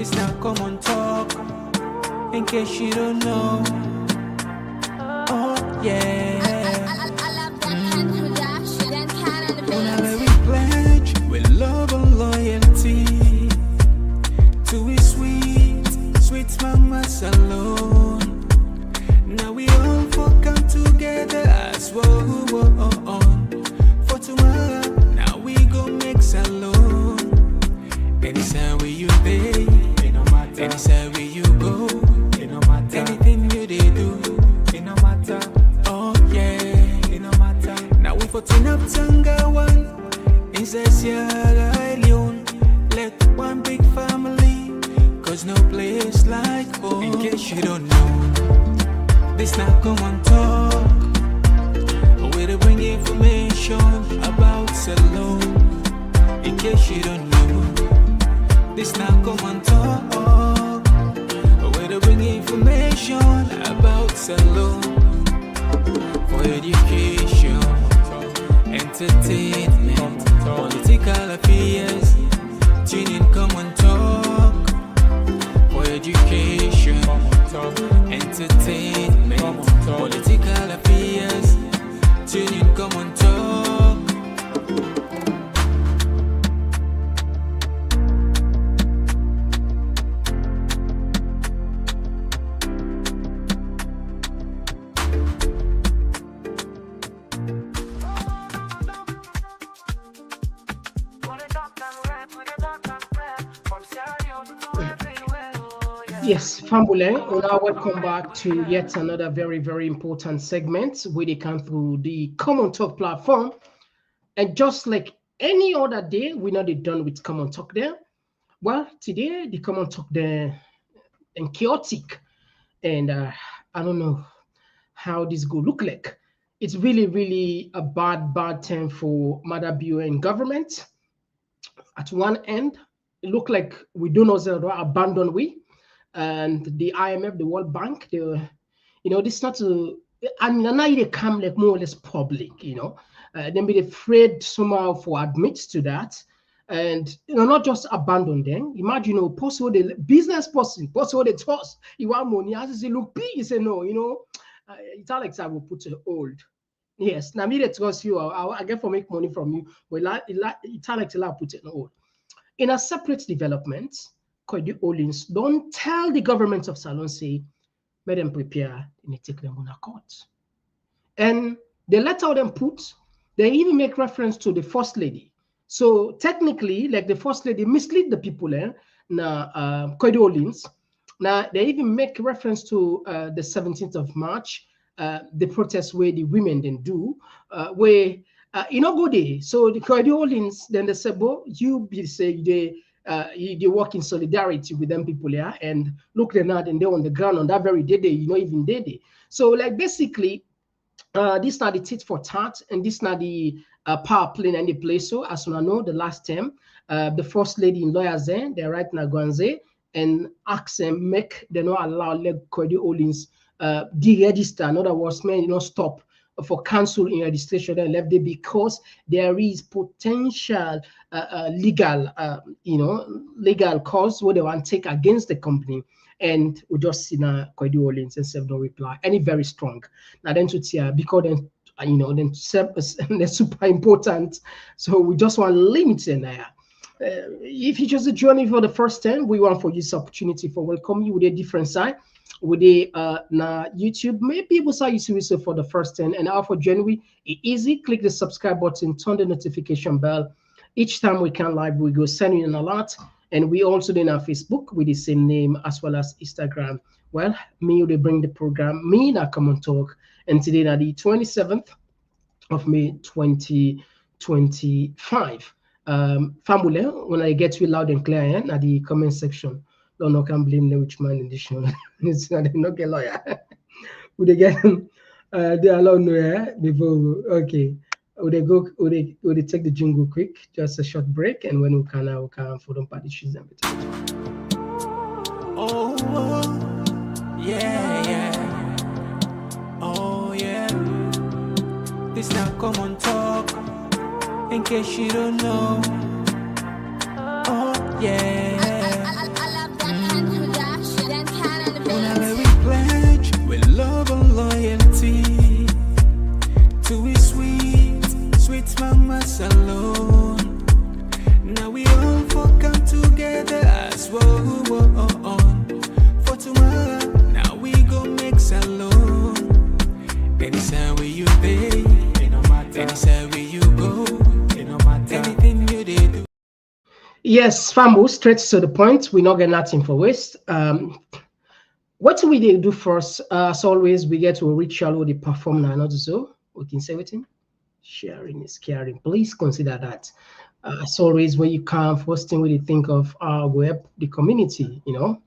This now Komon-Tok, in case you don't know. Oh yeah. Whenever we pledge with love and loyalty to a sweet, sweet mamas alone. Now we all for come together as one. For tomorrow, now we go make salon. Anytime where you day, anytime where you go, anything you they do, it no matter. Oh yeah, it no matter. Now we for turn up Tanga one inside Sierra Leone. Let one big family, cause no place like home. In case you don't know, this now Komon-Tok. We'll bring information about salon. In case you don't know, this now Komon-Tok. We'll bring information about salon for education, entertainment, political affairs. Tune in, Komon-Tok for education, entertainment, political affairs. Tune in, Komon-Tok. Yes, Fambule, now welcome back to yet another very, very important segment where they come through the Komon-Tok platform. And just like any other day, we're not done with Komon-Tok there. Well, today, the Komon-Tok there and chaotic. And I don't know how this go look like. It's really, really a bad time for Mother Bio and government. At one end, it look like we don't know abandon we. And the IMF, the World Bank, they, this is not a, and now they come like more or less public, then be afraid somehow for admit to that, and not just abandon them. Imagine, possible the business person, possible the trust, you want money, as you say, look, you say no, it's Alex, I will put it hold. Yes, now me they trust you, I get for make money from you, but it's Alex, I'll put it on hold. In a separate development, Koidu Holdings don't tell the government of Salon, say, let them prepare and take them on a court. And the letter them put, they even make reference to the First Lady. So technically, like the First Lady mislead the people Koidu Holdings. Now they even make reference to the 17th of March, the protest where the women then do, where go there. So the Koidu Holdings, then they say, well, you be say they work in solidarity with them people here, and look they're not, and they're on the ground on that very day, even day. So like basically, this not the tit for tat, and this not the power play and the play. So as you know, the last time, the First Lady in lawyers there, they're right now Guanze and ask them make they not allow Koidu Holdings deregister. In other words, stop for cancel in registration and left there because there is potential legal cause what they want to take against the company. And we just see now Koidu Holdings and self no reply. Any very strong. Now then to tear because then then they're super important. So we just want limits in there. If you just join me for the first time, we want for this opportunity for welcome you with a different side. With the YouTube, maybe people saw you for the first time, and now for January, it's easy. Click the subscribe button, turn the notification bell. Each time we can live, we go send you an alert, and we also do our Facebook with the same name as well as Instagram. Well, me they bring the program, me na Komon-Tok, and today na the 27th of May 2025. Famule, when I get you loud and clear, at the comment section. No, can't blame the rich man in this show. It's not a lawyer. Would they get they allow no before? Okay. Would they go? Would they take the jingle quick? Just a short break, and when we can for them party issues and Oh yeah. Oh yeah. This now Komon-Tok. In case you don't know. Oh yeah. Yes, Fambo, straight to the point. We're not getting nothing for waste. What do we do first? As always, we get to reach out the perform now, not so. We can say everything. Sharing is caring. Please consider that. As always, when you come, first thing we think of our web, the community,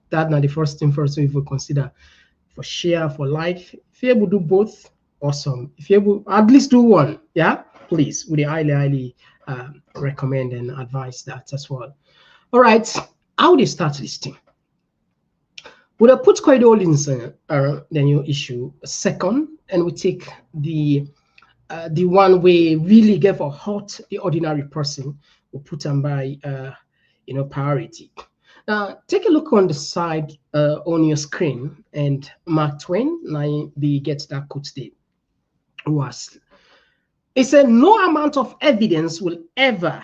that's not the first thing first we will consider for share, for like. If you're able to do both, awesome. If you're able, at least do one, yeah, please. We highly recommend and advise that as well. All right, how they start this thing? We'll have put Koidu Holdings the new issue second, and we take the one we really give a hot the ordinary person. We'll put them by priority. Now take a look on the side on your screen, and Mark Twain now be gets that quote there. Was it said no amount of evidence will ever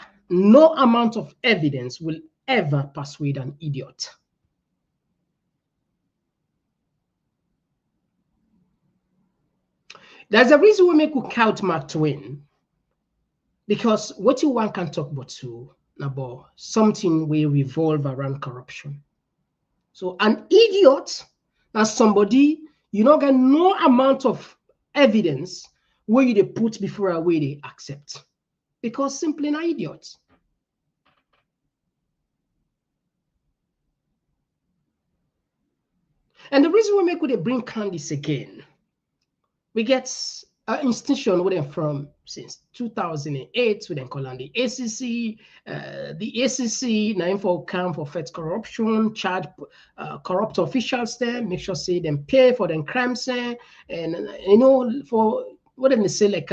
persuade an idiot. There's a reason we make we count Mark Twain, because what you want can talk about something we revolve around corruption. So an idiot, that's somebody you don't get no amount of evidence where you put before a way they accept, because simply an idiot. And the reason we make they bring Candice again, we get an institution with them from since 2008. We then call on the ACC. The ACC now for camp for fight corruption, charge corrupt officials there, make sure say them pay for them crimes there, and for what they say like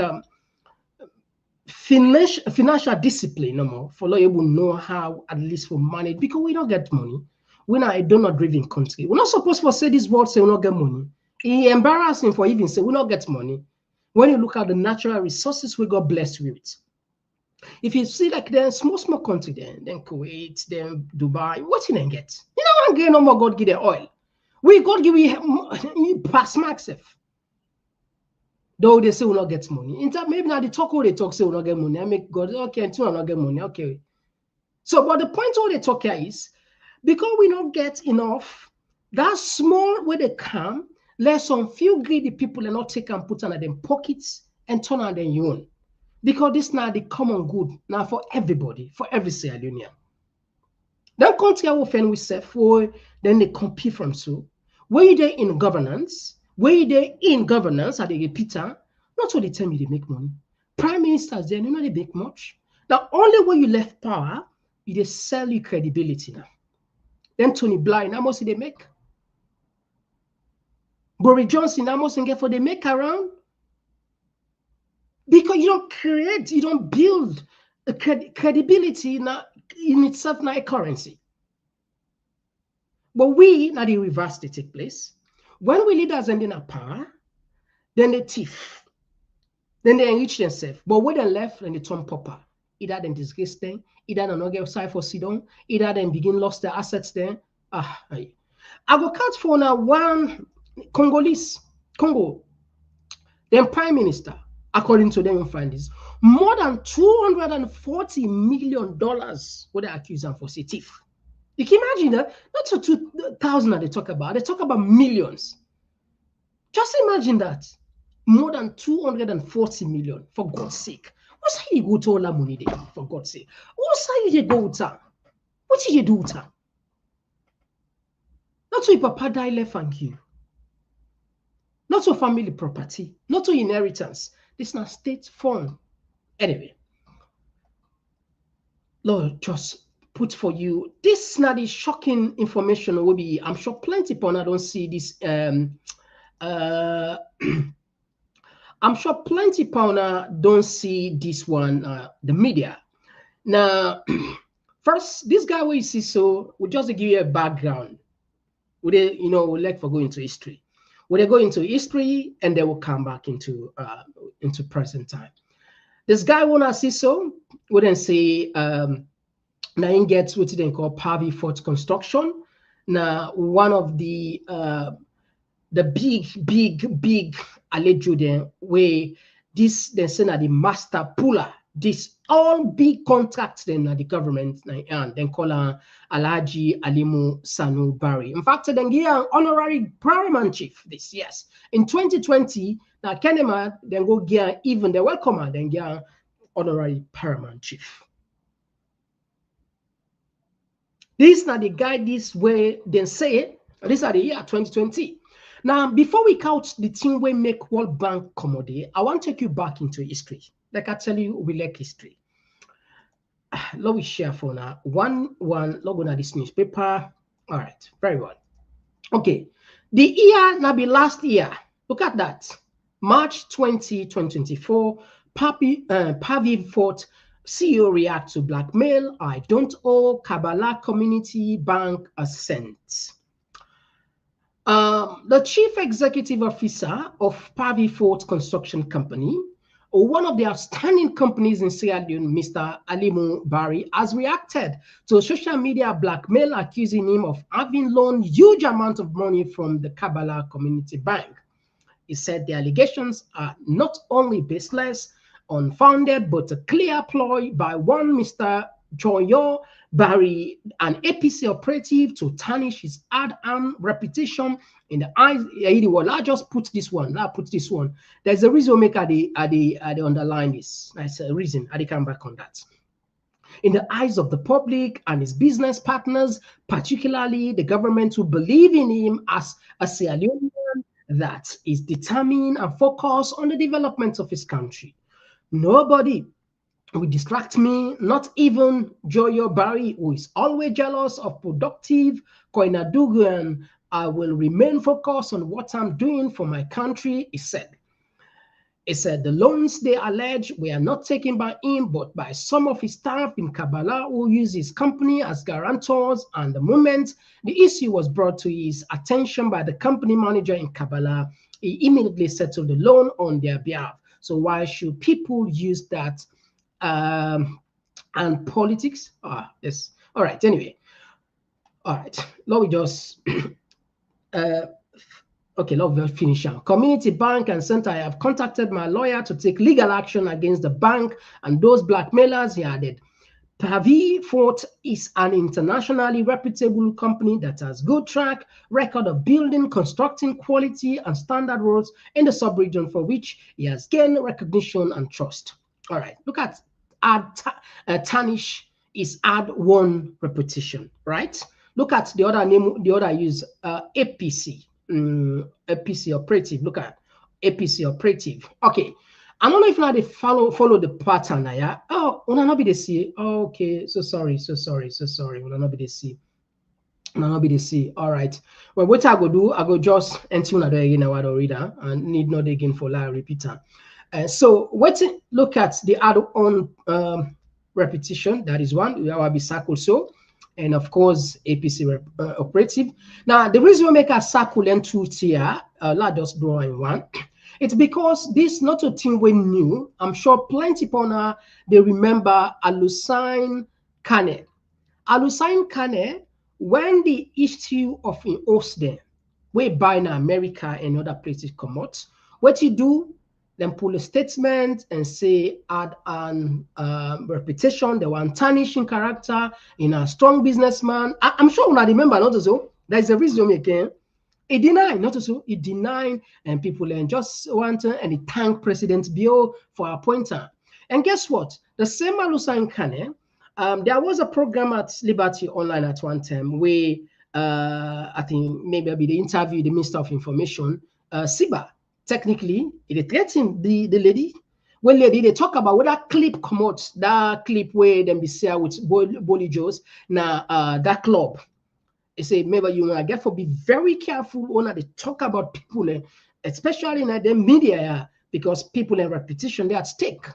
financial discipline no more for law able know how at least for manage, because we don't get money. We're not a donor-driven country. We're not supposed to say this word say we don't get money. It's embarrassing for even say we don't get money. When you look at the natural resources we got blessed with, if you see like the small country then Kuwait, then Dubai, what you then get? You know, get no more God give the oil. We God give you pass max. Though they say we not get money. In fact, maybe now the talk all they talk say we not get money. I make God okay, until I not get money. Okay. So, but the point all they talk here is because we don't get enough, that small where they come. Let some few greedy people and not take and put under them pockets and turn on their own. Because this now the common good now for everybody, for every Sierra Leonean. Then country will offend with self for then they compete from so. Where you there in governance, are they Peter? Not all the time you they make money. Prime ministers then they make much. Now only when you left power, they sell you credibility now. Then Tony Blair, how much they make? Boris Johnson, almost get for the make around, because you don't build a credibility in itself, not a currency. But we now the reverse they take place. When we leaders end in a power, then they thief, then they enrich themselves. But when they left, then they turn pauper. Either they disgrace them, either they not get side for Sidon, either they begin lost their assets there. I go count for now one. Congo, then prime minister, according to them, find this more than $240 million what they accuse them for thief. You can imagine that, not to 2,000 that they talk about millions. Just imagine that. More than 240 million, for God's sake. What's how you go to all that money there, for God's sake? What's how you go with that? What did you do with that? Not to your papa die left and you. Not to family property, not to inheritance. This is not state fund. Anyway, Lord, just put for you. This is not the shocking information will be. I'm sure plenty of people don't see this. I'm sure plenty of people don't see this one. The media. Now, first, this guy we see, so we just give you a background. We like for going to history. When they go into history and they will come back into present time. This guy wanna see so wouldn't say now he gets what they call Pavi Fort construction. Now one of the big alleges then where this they say that the master puller This all big contracts then the government and then call Alhaji Alimu Sanu Bari. In fact, then get an honorary paramount chief this, yes. In 2020, now Kenema then go get even the welcomer, then get an honorary paramount chief. This now the guy this way then say this are the year 2020. Now, before we count the thing we make World Bank commodity, I want to take you back into history. Like I tell you, we like history. Let me share for now. One log on this newspaper. All right, very well. Okay, the year now be last year. Look at that. March 2024. Pavi Fort CEO react to blackmail. I don't owe Kabbalah Community Bank a cent. The chief executive officer of Pavi Fort Construction Company, one of the outstanding companies in Sierra Leone, Mr. Alimu Bari, has reacted to social media blackmail accusing him of having loaned huge amount of money from the Kabbalah Community Bank. He said the allegations are not only baseless, unfounded, but a clear ploy by one Mr. Joyo Bari, an APC operative, to tarnish his hard-earned reputation in the eyes. Well, I just put this one. I put this one. There's a reason we make the underline this. That's a reason. I come back on that. In the eyes of the public and his business partners, particularly the government, who believe in him as a Sierra Leonean that is determined and focused on the development of his country. Nobody will distract me, not even Joyo Bari, who is always jealous of productive Koinadugu. I will remain focused on what I'm doing for my country, he said. He said the loans they allege were not taken by him, but by some of his staff in Kabbalah who use his company as guarantors. And the moment the issue was brought to his attention by the company manager in Kabbalah, he immediately settled the loan on their behalf. So why should people use that and politics? Yes. All right. Anyway. All right. Let me just okay, let me finish out. Community Bank and Center, I have contacted my lawyer to take legal action against the bank and those blackmailers, he added. Pavi Fort is an internationally reputable company that has good track record of building, constructing quality and standard roads in the sub-region, for which he has gained recognition and trust. All right, look at tarnish is add one repetition, right? Look at the other name, the other use APC, APC operative. Look at APC operative. Okay. I don't know if now they follow the pattern. Yeah. Oh, will not be the C. Oh, okay. So sorry. Will not be the C. Will not be the C. All right. Well, what I go do, I go just enter another again. I will read and need not again for la repeater. So what look at the add-on repetition. That is one. We will be circle so, and of course APC operative. Now the reason we make a circle and two here, let us draw in one. It's because this not a thing we knew. I'm sure plenty people they remember Alusain Kane. Alusain Kane, when the issue of in Osden, we buy in America and other places come out, what you do, then pull a statement and say add an reputation, the one tarnishing character in a strong businessman. I'm sure when I remember not so. There's a reason again. He denied, not so. He denied, and people just want and he thanked President Bio for appointing. And guess what? The same Alusain Kane, there was a program at Liberty Online at one time where I think maybe the interview the Minister of Information, Siba. Technically, it threatened the lady. When lady they talk about whether clip come out, that clip where them be share with Bolly Joes, now that club. They say maybe you want to get for be very careful when they talk about people, especially in the media, because people in repetition they're at stake.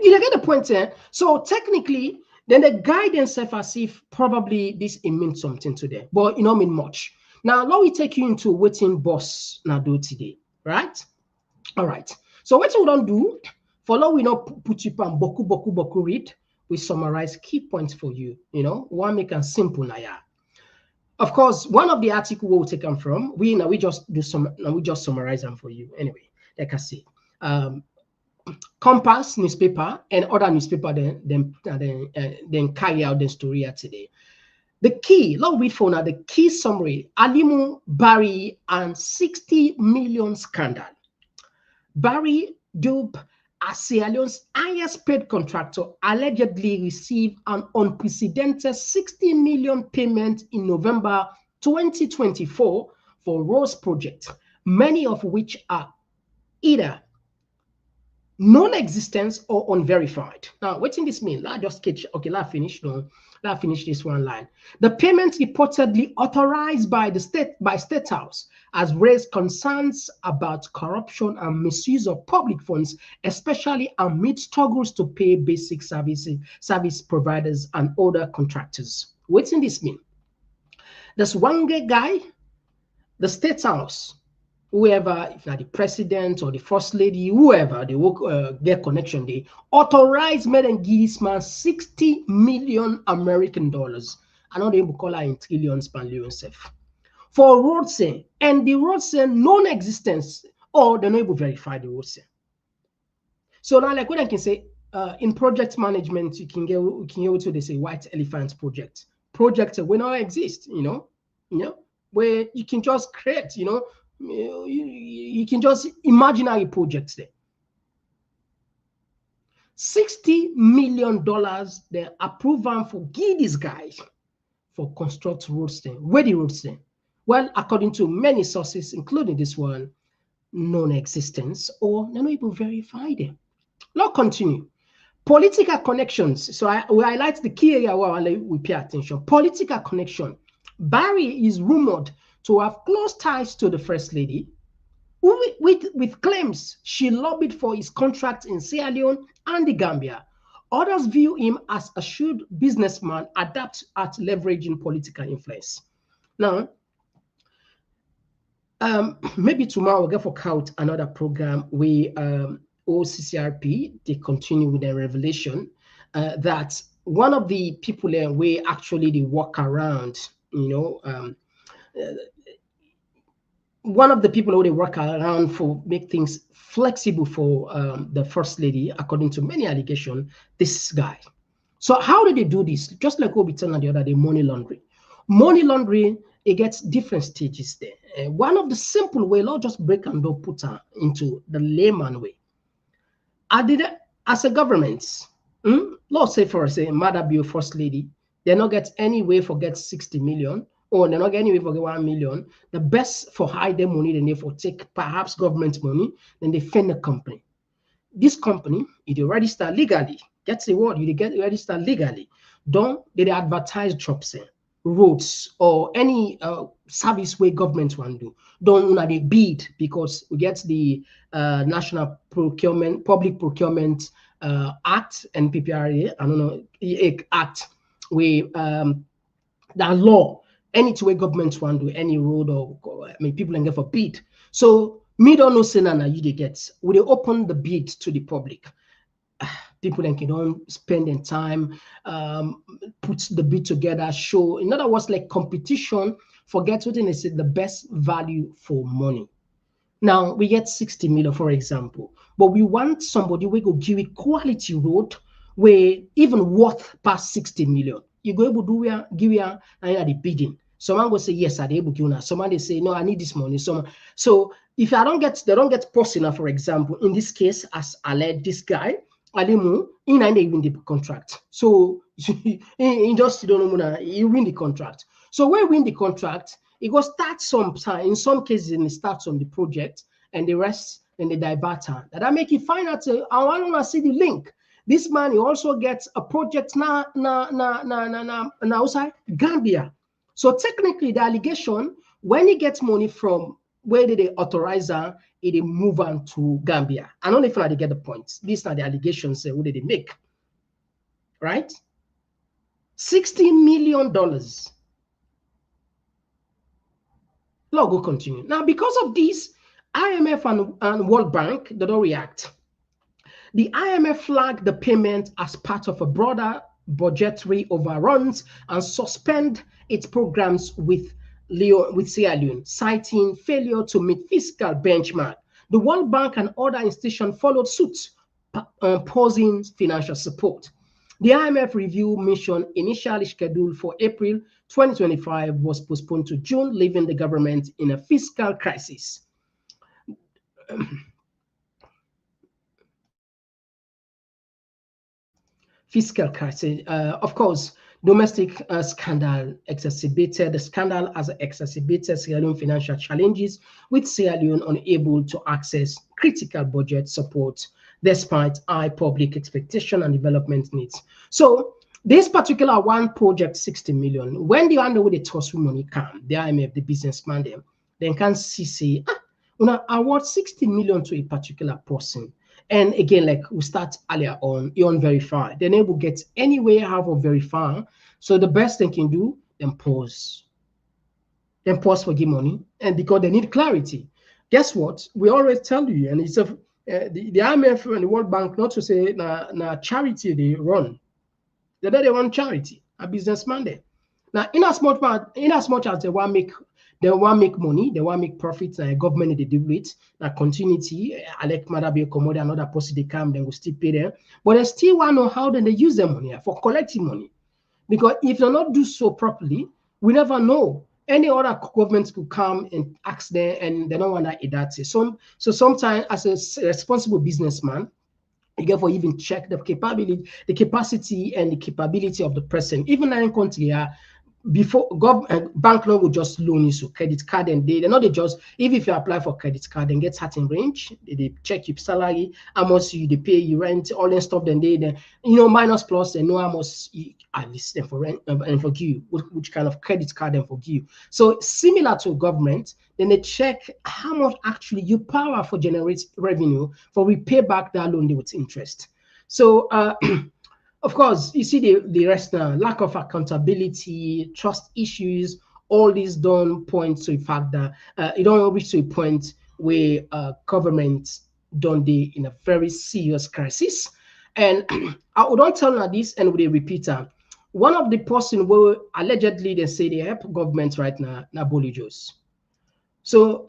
You get the point there. So technically, then the guy themselves as if probably this it means something to them, but it don't mean much. Now let me take you into waiting boss now do today, right? All right. So what we don't do for now we not put you on boku read. We summarize key points for you. You know, one make and simple now. Yeah. Of course, one of the articles we'll take them from we just summarize them for you anyway. Like I say, Compass newspaper and other newspaper then carry out the story here today. The key, long read for now, the key summary, Alimu, Barry, and 60 million scandal. Barry Dube, a Sierra Leone's highest paid contractor, allegedly received an unprecedented 60 million payment in November 2024 for roads projects, many of which are either non-existent or unverified. Now, what does this mean? Let's just catch. Okay, let's finish. No, let's finish this one line. The payment reportedly authorized by the State House has raised concerns about corruption and misuse of public funds, especially amid struggles to pay basic service providers and other contractors. What does this mean? There's one guy, the State House, whoever, if not the president or the first lady, whoever, they will get connection, they authorize me and give this man 60 million American dollars. I know they will call her in trillions pound self for road say, and the road say non-existence, or they're not able to verify the road say. So now, like what I can say, in project management, you can get to they say white elephant project. Projects will not exist, you know, where you can just create, you can just imaginary projects there. $60 million they approve for give these guys for construct roads there. Where the roads there? Well, according to many sources, including this one, non-existence or they're not able to verify them. Let's continue. Political connections. So we highlight the key area where we pay attention. Political connection. Barry is rumored to have close ties to the First Lady, with claims she lobbied for his contract in Sierra Leone and the Gambia. Others view him as a shrewd businessman adept at leveraging political influence. Now, maybe tomorrow we'll get for out another program where OCCRP, they continue with their revelation that one of the people there where actually they walk around, one of the people who they work around for make things flexible for the First Lady, according to many allegations, this guy. So how do they do this? Just like what we told the other day, money laundering. Money laundering, it gets different stages there. One of the simple way, Lord just break and don't put her into the layman way. I did it as a government. Lord say for say, Mother be a First Lady, they not get any way for get 60 million. Or they're not getting away for 1 million. The best for hide their money, then they for take perhaps government money, then they fund the company. This company, if they register legally, get the word, you get registered legally. Don't they advertise jobs, roads, or any service way government want to do. Don't they bid because we get the National Procurement, Public Procurement Act and PPRA, I don't know, Act, where that law. Any two way government want to do any road or people can get for bid. So me don't know say na you they get. We they open the bid to the public. People then can spend their time, put the bid together, show. In other words, like competition, forget what they say the best value for money. Now we get 60 million, for example, but we want somebody we go give it quality road where even worth past 60 million. You go able to do give you the bidding. Someone will say yes, I'm able to do that. Someone they say no, I need this money. So if they don't get personal, for example, in this case, as I led this guy, Alimu, in and they win the contract. So in just don't know, you win the contract. So when you win the contract, it goes start sometime. In some cases, it starts on the project, and the rest and the divert. That make you find out. I want to see the link. This man he also gets a project now outside Gambia. So technically, the allegation when he gets money from where did they authorize her, it move on to Gambia. I don't know if I get the point. These are the allegations. What did they make? Right? $60 million. Log will continue. Now, because of this, IMF and World Bank, they don't react. The IMF flagged the payment as part of a broader budgetary overruns and suspend its programs with Sierra Leone, citing failure to meet fiscal benchmark. The World Bank and other institutions followed suit, pausing financial support. The IMF review mission, initially scheduled for April 2025, was postponed to June, leaving the government in a fiscal crisis. Fiscal crisis. Of course, domestic scandal exacerbated. The scandal has exacerbated Sierra Leone financial challenges, with Sierra Leone unable to access critical budget support despite high public expectation and development needs. So this particular one project, 60 million, when the hand over the toss money come, the IMF, the businessman, then can see, say, when award 60 million to a particular person. And again, like we start earlier on, you unverify. They're able to get anywhere how to verify. So the best they can do, then pause. Then pause for give money. And because they need clarity. Guess what? We always tell you, and it's the IMF and the World Bank, not to say na charity they run. They run charity, a businessman there. Now, in as much as they want to make money, they want to make profits, and government they do it. Now, continuity, elect Madabio Commodity, another post they come, then will still pay them. But they still want to know how then they use their money for collecting money. Because if they not do so properly, we never know. Any other government could come and ask them, and they don't want that. So sometimes, as a responsible businessman, you get for even check the capacity and the capability of the person. Even in country, before bank loan will just loan you so credit card, and they not just if you apply for credit card and get certain range, they check your salary, how much they pay you rent, all that stuff. Then they minus plus, they know how much at least them for rent and for you which kind of credit card and for you. So similar to government, then they check how much actually you power for generate revenue for repay back that loan with interest. So of course, you see the rest now, lack of accountability, trust issues, all these don't point to the fact that it don't reach to a point where government don't be in a very serious crisis. And I would not tell you this, and with a repeater. One of the person who allegedly they say they help government right now, Bolijos. So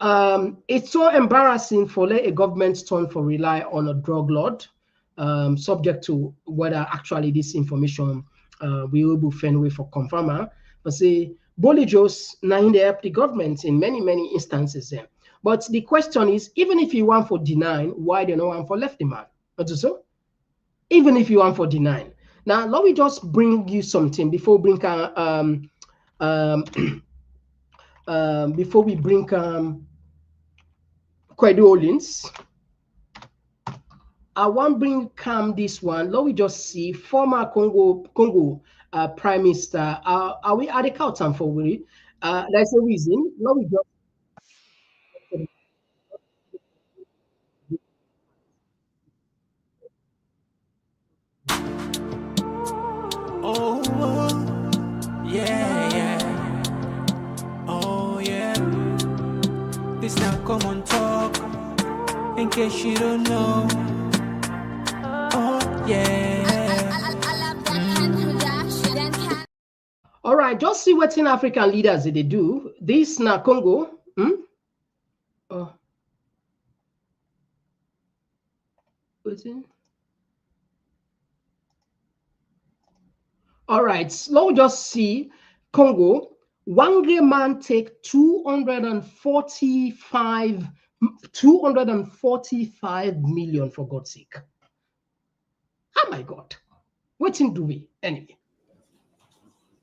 it's so embarrassing for a government turn for rely on a drug lord. Subject to whether actually this information we will be found way for confirmer. But say Bolijos now in help the government in many instances there. But the question is, even if you want for denying, why they no want for left the man? Not so? Even if you want for denying. Now let me just bring you something before we bring Koidu Holdings. I want bring this one. Let me just see former Congo Prime Minister. Are we at the count time for we? That's a reason. Let me just. Yeah. Oh yeah. This now Komon-Tok. In case you don't know. All right, just see what in African leaders they do. This now Congo. Oh. What's in? All right, so let's just see Congo. One great man take 245 million, for God's sake. Oh my God. What's in do we anyway?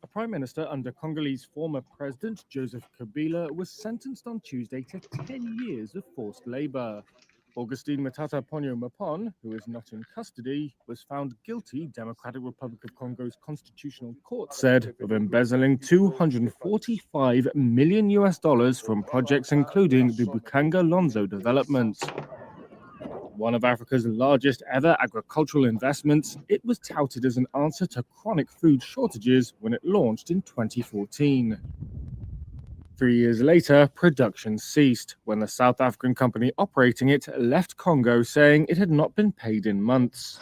A prime minister under Congolese former president Joseph Kabila was sentenced on Tuesday to 10 years of forced labor. Augustine Matata Ponyo Mapon, who is not in custody, was found guilty, Democratic Republic of Congo's Constitutional Court said, of embezzling $245 million from projects including the Bukanga-Lonzo development. One of Africa's largest ever agricultural investments, it was touted as an answer to chronic food shortages when it launched in 2014. 3 years later, production ceased when the South African company operating it left Congo, saying it had not been paid in months.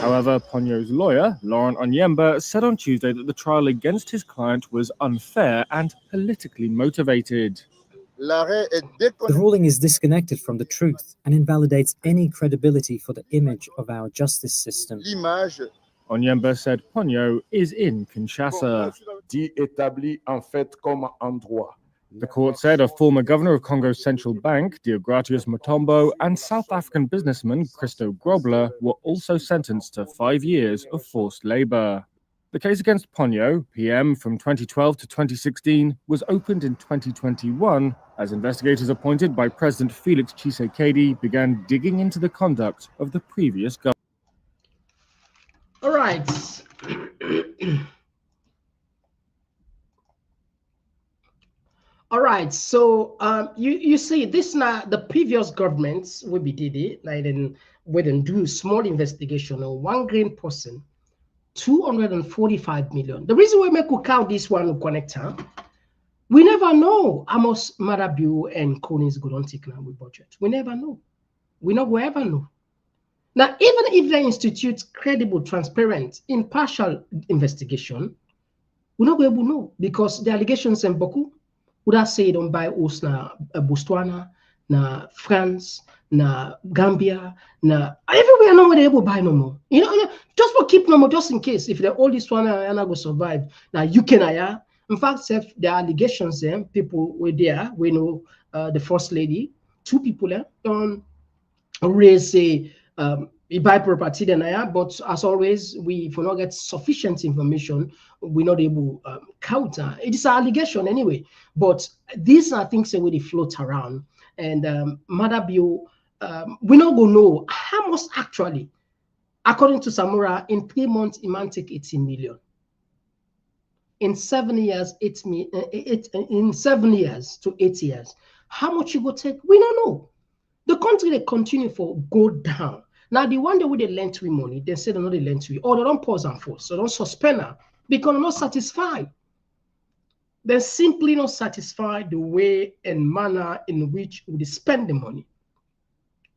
However, Ponyo's lawyer, Laurent Onyemba, said on Tuesday that the trial against his client was unfair and politically motivated. The ruling is disconnected from the truth and invalidates any credibility for the image of our justice system. Onyemba said Ponyo is in Kinshasa. Établi en fait comme un droit. The court said a former governor of Congo's central bank, Deogratius Mutombo, and South African businessman Christo Grobler were also sentenced to 5 years of forced labor. The case against Ponyo, PM from 2012 to 2016, was opened in 2021 as investigators appointed by President Felix Tshisekedi began digging into the conduct of the previous government. All right. All right. So you see this now the previous governments will be did it like then we then do small investigation on 1 grain person, 245 million. The reason we make we count this one connector, we never know how much Marabio and Conis go on take now with budget. We never know. We not go ever know. Now, even if they institute credible, transparent, impartial investigation, we're not going to know because the allegations in Boku would have said on by us na Botswana, na France, na Gambia, na everywhere no one able to buy no more. You know, just for keep no more, just in case if the oldest one and I go survive. Now you can in fact, if the allegations then people were there, we know the First Lady, 2 people don't raise a buy property than but as always, if we not get sufficient information, we're not able to counter. It is an allegation anyway, but these are things that really float around. And Madabio, we not gonna know how much actually, according to Samura, in 3 months, it might take 18 million. In 7 years, in 7 years to 8 years, how much you go take? We don't know. The country they continue for go down. Now the one day with they lend to money, they say they know they lend to you, or they don't pause and force, so don't suspend her because they're not satisfied. They're simply not satisfied the way and manner in which we spend the money.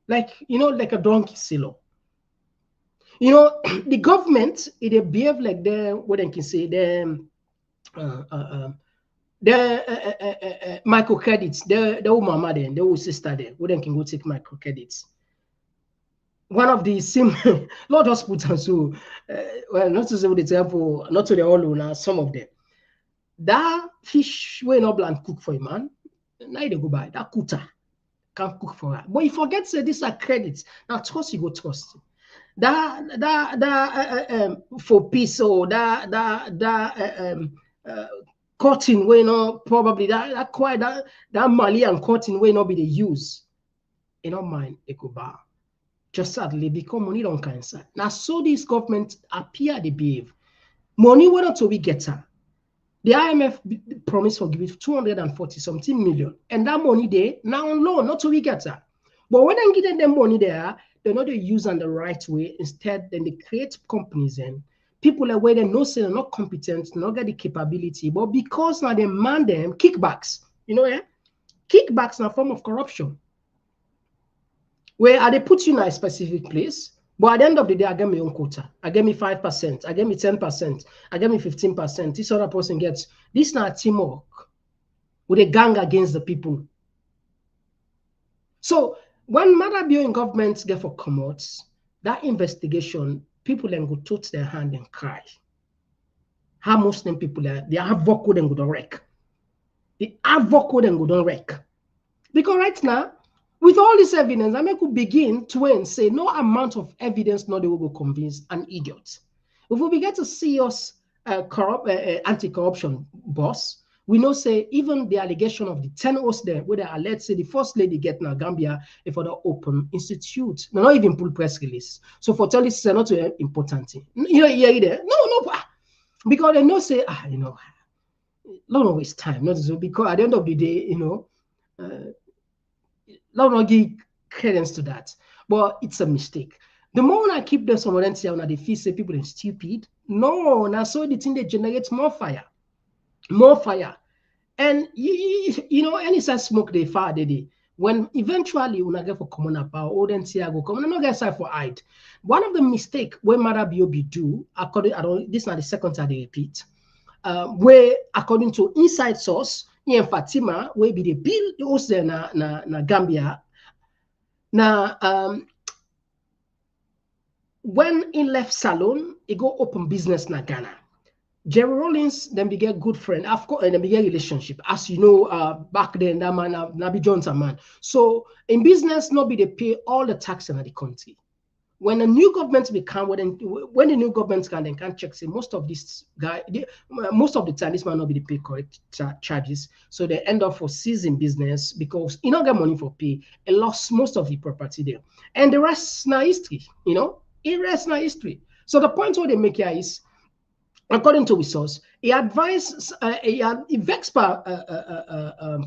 Like like a donkey silo. The government they behave like what they can say the microcredits, the old mama then, the old sister then, who then can go take microcredits. One of the simple, Lord hospitals, so well, not to say with the example, not to the all owner, some of them. That fish when not bland cook for a man, now they go buy that kuta can't cook for her. But you forget say these are credits. Now trust you go trust. That for peace or that cotton way no probably that quite that Mali and cotton way not be the use. You don't mind it go buy. Just sadly become money don't cancer. Now so this government appear they behave. Money why not to we get her. The IMF promised for give 240 something million. And that money there now on loan, not to we get her. But when they give them money there, they're not they use on the right way. Instead, then they create companies and people are where they know say they're not competent, not get the capability, but because now they man them kickbacks, kickbacks in a form of corruption. Where they put you in a specific place, but at the end of the day, I get my own quota. I get me 5%, I get me 10%, I get me 15%. This other person gets this not teamwork with a gang against the people. So when Madabio in government get for commots, that investigation, people then go touch their hand and cry. How Muslim people are, they have vocal and go to wreck. They have vocal and go to wreck. Because right now, with all this evidence, I could begin to say no amount of evidence not they will go convince an idiot. If we begin to see us anti-corruption boss, we know say even the allegation of the 10 hosts there, where they are, let's say the First Lady get now Gambia for the open institute, no, not even pull press release. So for tell this is not too important thing. There. No, because they know say don't waste time. Not so because at the end of the day, not give credence to that, but it's a mistake. The more I keep them some of them they feel say people are stupid. No, now so the thing they generate more fire. And any such smoke they fire they when eventually when I get for common about or then go come and not get side for hide. One of the mistake where Marabio do according this is not the second time they repeat. Where according to inside source in Fatima, where be the bill also na Gambia. Now, when he left Salon, he go open business na Ghana. Jerry Rollins then began good friend, of course, and then began relationship. As you know, back then that man Nabi Johnson man. So in business, nobody they pay all the tax in the country. When a new government become, when the new government can, then can check, say most of this guy, most of the time, this man not be pay correct charges. So they end up for seizing business because you don't get money for pay. It lost most of the property there. And the rest now history, you know, it rest now history. So the point what they make here is, according to his source, he advised, he vexed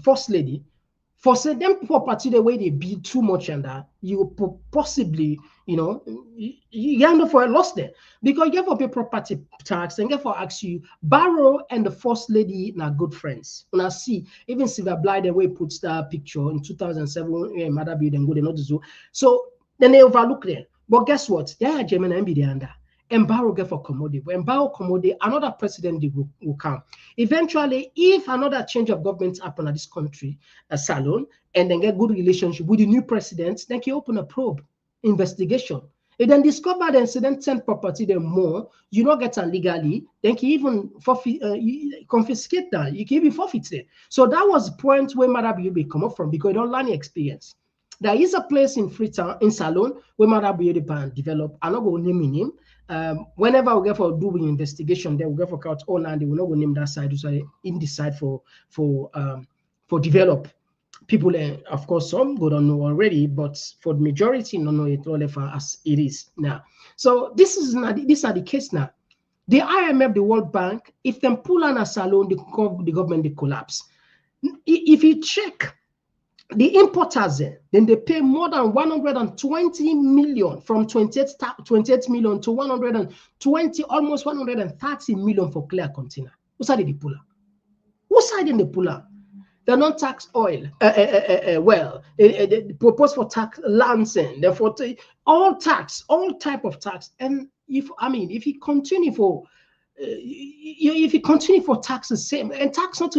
First Lady for say them property the way they build too much and that you possibly, you know, you end up for a loss there because you get for pay property tax and get for ask you Barrow and the First Lady now good friends. When I see even Silver Blight the way he puts that picture in 2007, Mother building good enough to do so then they overlook there. But guess what? They are German and be there under. And Barrow get for commodity. When Barrow commodity, another president will come. Eventually, if another change of government happen at this country, a Salon, and then get good relationship with the new president, then he open a probe investigation. And then discover the incident 10 property, then more, you not get it legally, then he even forfeit, confiscate that. You can even forfeit it. So that was the point where Marabi come up from because you don't learn the experience. There is a place in Freetown, in Salon, where Marabi develop. I'm not going to name him. Whenever we get for doing investigation, they will get for count on and they will not go name that side. So in the side for develop people. Of course, some go don't know already, but for the majority, don't know it all as it is now. So this is not these are the case now. The IMF, the World Bank, if them pull on a Salon, the government they collapse. If you check. The importers, then they pay more than 120 million from 28 million to 120, almost 130 million for clear container. Who side they pull up? Who side in the pull up? They're not tax oil. They propose for tax Lansing, therefore all tax, all type of tax. And if you continue for tax the same and tax not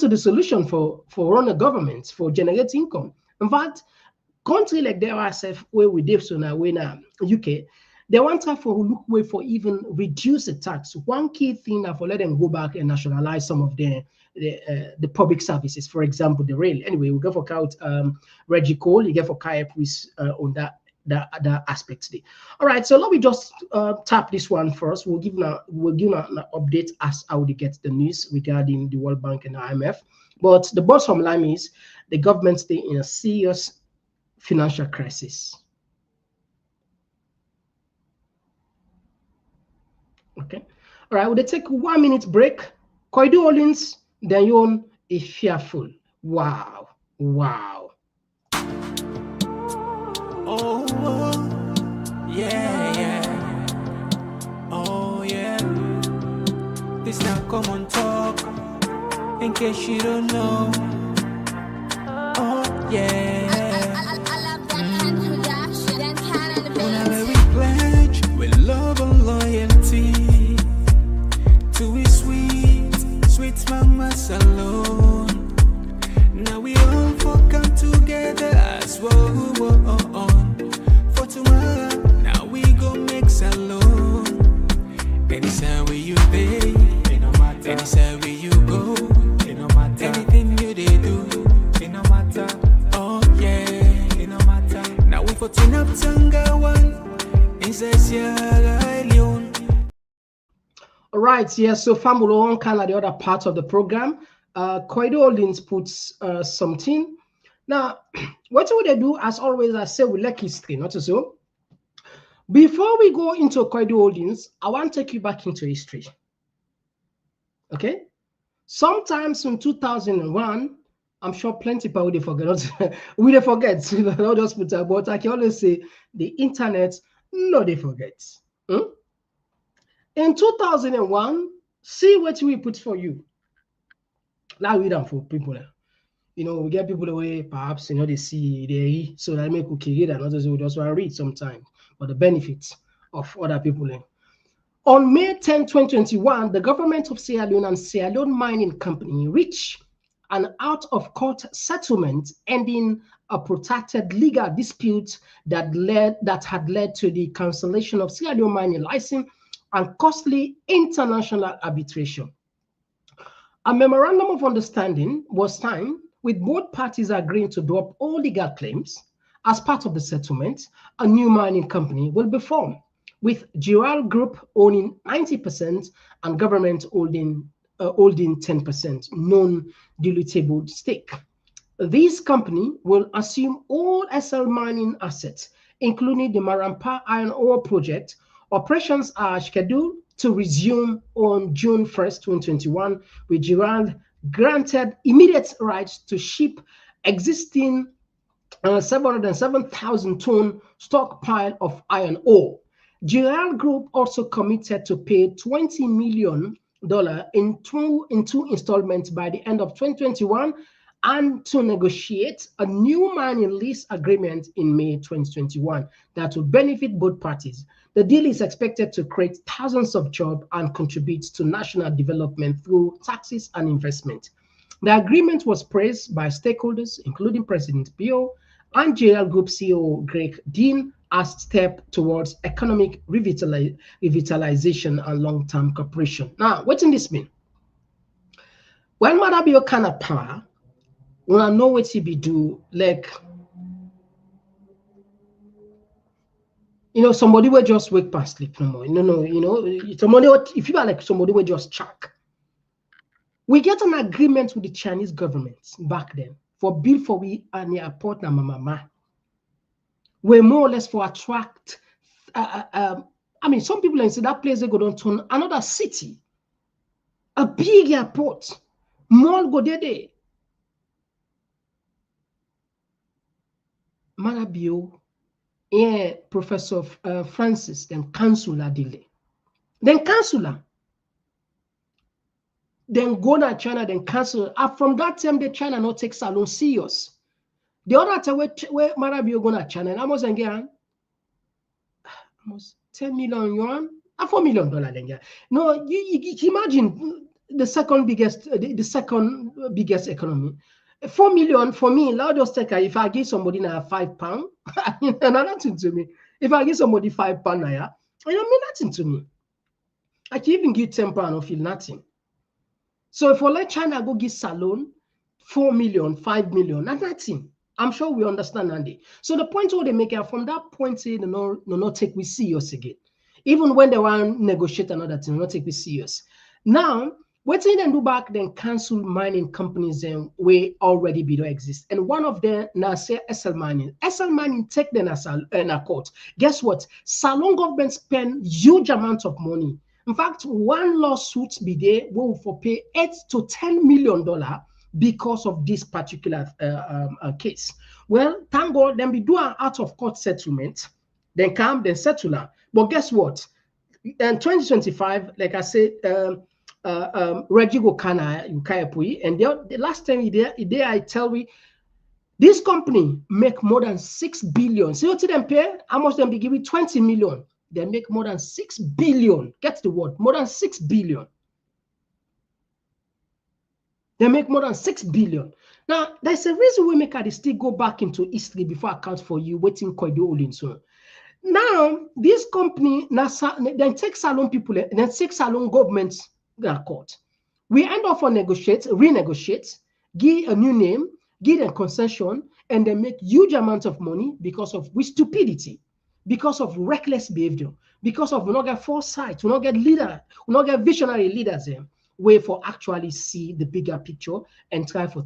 to the solution for run a government for generate income. In fact, country like the RSF where we live so now, we now UK, they want to for look way for even reduce the tax. One key thing that for let them go back and nationalize some of the public services, for example, the rail. Anyway, we go for count Reggie Cole, you get for Kaya Priest on that aspect today. All right, so let me just tap this one first. We'll give an update as how they get the news regarding the World Bank and the IMF. But the bottom line is the government stay in a serious financial crisis. Okay. All right, we'll take 1 minute break. Koidu Holdings, then you own a fearful. Wow. Wow. Oh, yeah. Oh, yeah. This now Komon-Tok, in case you don't know. Oh, yeah. Whenever we pledge with love and loyalty to a sweet mama's alone. Now we all come together as one. For tomorrow, now we go make salon. Anytime where you pay, anytime where you go, anything you they do, oh yeah, now we for turn up Tanga one inside Sierra Leone. All right, yes, so family on kind of the other part of the program. Koidu Holdings puts something. Now, what would they do? As always, I say we like history, not so. Before we go into Koidu Holdings, I want to take you back into history. Okay? Sometimes in 2001, I'm sure plenty of people will forget. We forget. Not just put that, but I can always say the internet, no, they forget. In 2001, see what we put for you. Now we done for people. You know, we get people away, perhaps, you know, they see, they so that make okay, and others will just want to read sometimes, but the benefits of other people. On May 10, 2021, the government of Sierra Leone and Sierra Leone Mining Company reached an out-of-court settlement ending a protracted legal dispute that had led to the cancellation of Sierra Leone mining license and costly international arbitration. A memorandum of understanding was signed with both parties agreeing to drop all legal claims. As part of the settlement, a new mining company will be formed, with Giral Group owning 90% and government holding 10% non-dilutable stake. This company will assume all SL mining assets, including the Marampa iron ore project. Operations are scheduled to resume on June 1st, 2021, with Giral granted immediate rights to ship existing 707,000 ton stockpile of iron ore. Giral Group also committed to pay $20 million in two installments by the end of 2021 and to negotiate a new mining lease agreement in May 2021 that will benefit both parties. The deal is expected to create thousands of jobs and contribute to national development through taxes and investment. The agreement was praised by stakeholders, including President Bio and Giral Group CEO Greg Dean, as step towards economic revitalization and long-term cooperation. Now, what does this mean? When Madabio kind of power, when I know what he be do, like, somebody will just wake past sleep no more. Somebody, if you are like somebody will just chuck. We get an agreement with the Chinese government back then for build for we and the airport na mama. We're more or less for attract. Some people say that place they go down to another city, a big airport, mall go there. Marabio, Professor Francis, then councillor delay, then councillor. Then go to China, then cancel. From that time, the China not take Salon serious. The other time where Marabio go to China, and almost again, almost 10 million yuan, $4 million then. No, you imagine the second biggest economy. 4 million for me. I'll just take if I give somebody now £5, nothing to me. If I give somebody £5 now, it don't mean nothing to me. I can even give £10 and feel nothing. So if we let China go give Salon 4 million, 5 million, that's nothing. I'm sure we understand Andy. So the point what they make from that point, say no take we serious again. Even when they want to negotiate another thing, not take we serious. Now, what they then do back then cancel mining companies we already below exist. And one of them now say SL Mining. SL Mining take them as a court. Guess what? Salon government spend huge amounts of money. In fact, one lawsuit be there will for pay $8 to $10 million because of this particular case. Well, thank God, then we do an out of court settlement, then come, then settle. But guess what? In 2025, like I said, Reggie Gokana, and the last time he there, I tell you, this company make more than 6 billion. See what them pay? How much them be giving 20 million? They make more than 6 billion. Get the word, more than 6 billion. They make more than 6 billion. Now, there's a reason we make it still go back into history before I account for you waiting Koidu Holdings. Now, this company, then take Salon people, then take Salon governments court. We end up on renegotiate, give a new name, give them concession, and they make huge amounts of money because of stupidity, because of reckless behavior, because of we not get foresight, we not get leader, we not get visionary leaders way for actually see the bigger picture and try for.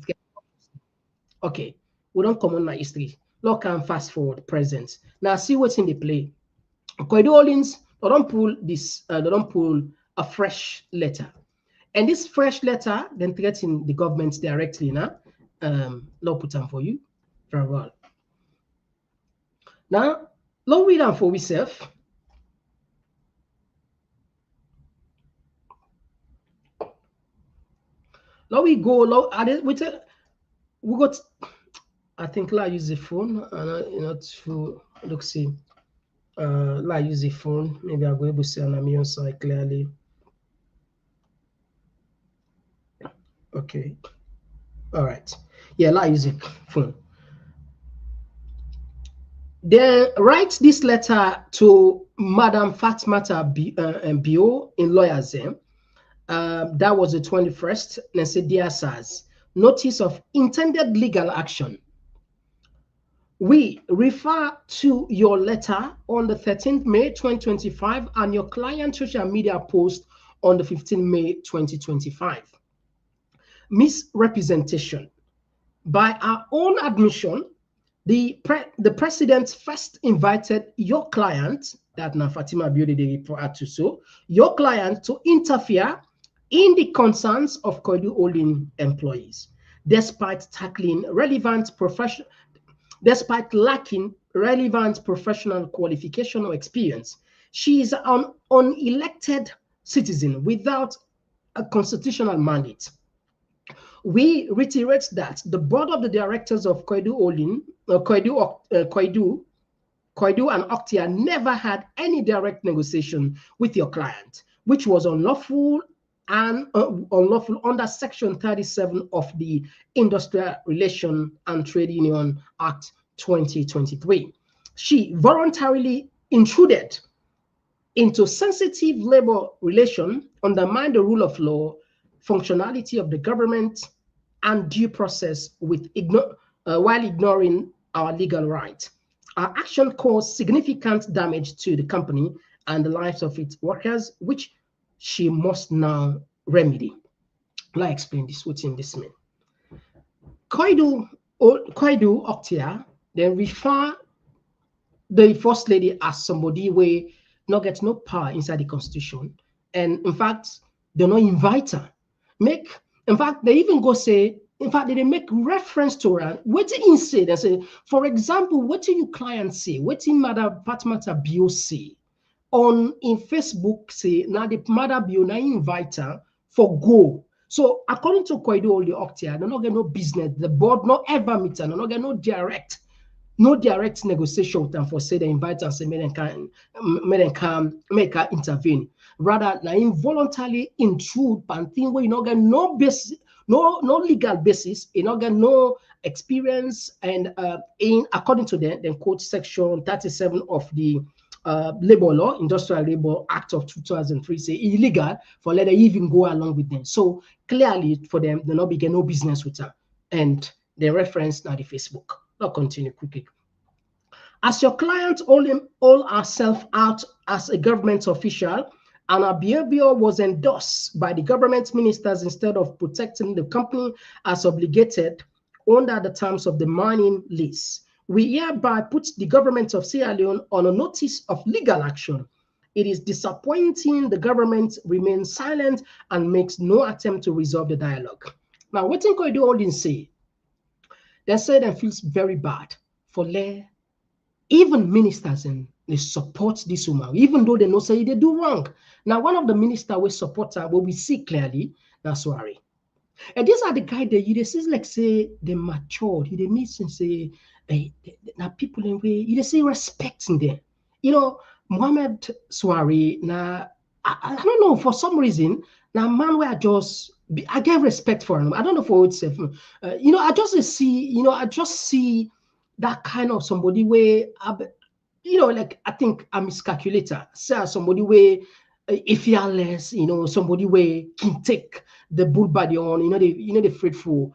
Okay, we don't come on my history. Look and fast forward present. Now see what's in the play. Koidu Holdings, they don't pull this, they don't pull a fresh letter. And this fresh letter then threaten the government directly now. I'll put them for you. Very well. Now, let's read them for ourselves. Now we go, we got, I think I'll use the phone, to look see. Like use the phone. Maybe I'll go able to see on my own side clearly. Okay. All right. Yeah, like use the phone. Then write this letter to Madam Fatima Bio in Lawyers. That was the 21st. And say, dear sirs, notice of intended legal action. We refer to your letter on the 13th May 2025 and your client social media post on the 15th May 2025. Misrepresentation. By our own admission, the president first invited your client, that now Fatima Bio they refer to, so your client to interfere in the concerns of Koidu Holdings employees, despite lacking relevant professional qualification or experience. She is an unelected citizen without a constitutional mandate. We reiterate that the board of the directors of Koidu Holdings, Koidu and Octea never had any direct negotiation with your client, which was unlawful and unlawful under Section 37 of the Industrial Relation and Trade Union Act 2023. She voluntarily intruded into sensitive labor relation, undermined the rule of law, functionality of the government, and due process while ignoring our legal rights. Our action caused significant damage to the company and the lives of its workers, which she must now remedy. Let me explain this. What's in this mean? Koidu Octea then refer the First Lady as somebody where not get no power inside the Constitution, and in fact they not invite her. In fact, they even go say, in fact, they make reference to her. What did he say? They say, for example, what do your client say? What did Madam Fatima Bio say? In Facebook, say, now the Madam Bio now invite her for go. So according to Koidu Holdings Octea, they not get no business. The board not ever meet her. They not get no direct negotiation with them for say they invite and say make her intervene. Rather, na involuntarily intrude and thing where you not get no basis, no legal basis, you not get no experience, and according to them quote Section 37 of the labor law, Industrial Labor Act of 2003, say illegal for let them even go along with them. So clearly for them, they not begin no business with her, and they reference now the Facebook. Now continue quickly. As your client all herself out as a government official, and her behavior was endorsed by the government ministers instead of protecting the company as obligated under the terms of the mining lease, we hereby put the government of Sierra Leone on a notice of legal action. It is disappointing the government remains silent and makes no attempt to resolve the dialogue. Now, what think Koidu Holdings say? They said and feels very bad for even ministers and they support this woman, even though they know say they do wrong. Now, one of the ministers will support her, what we see clearly, that's Suari. And these are the guys that you see like say they matured, they meet and say now people in way you say respecting them. You know, Mohammed Suari, now I don't know, for some reason, now man where I get respect for him. I don't know for itself. You know, I just see that kind of somebody where, you know, like I think I'm a calculator. Say somebody where if you are less, you know, somebody where can take the bull by the horn, the faithful,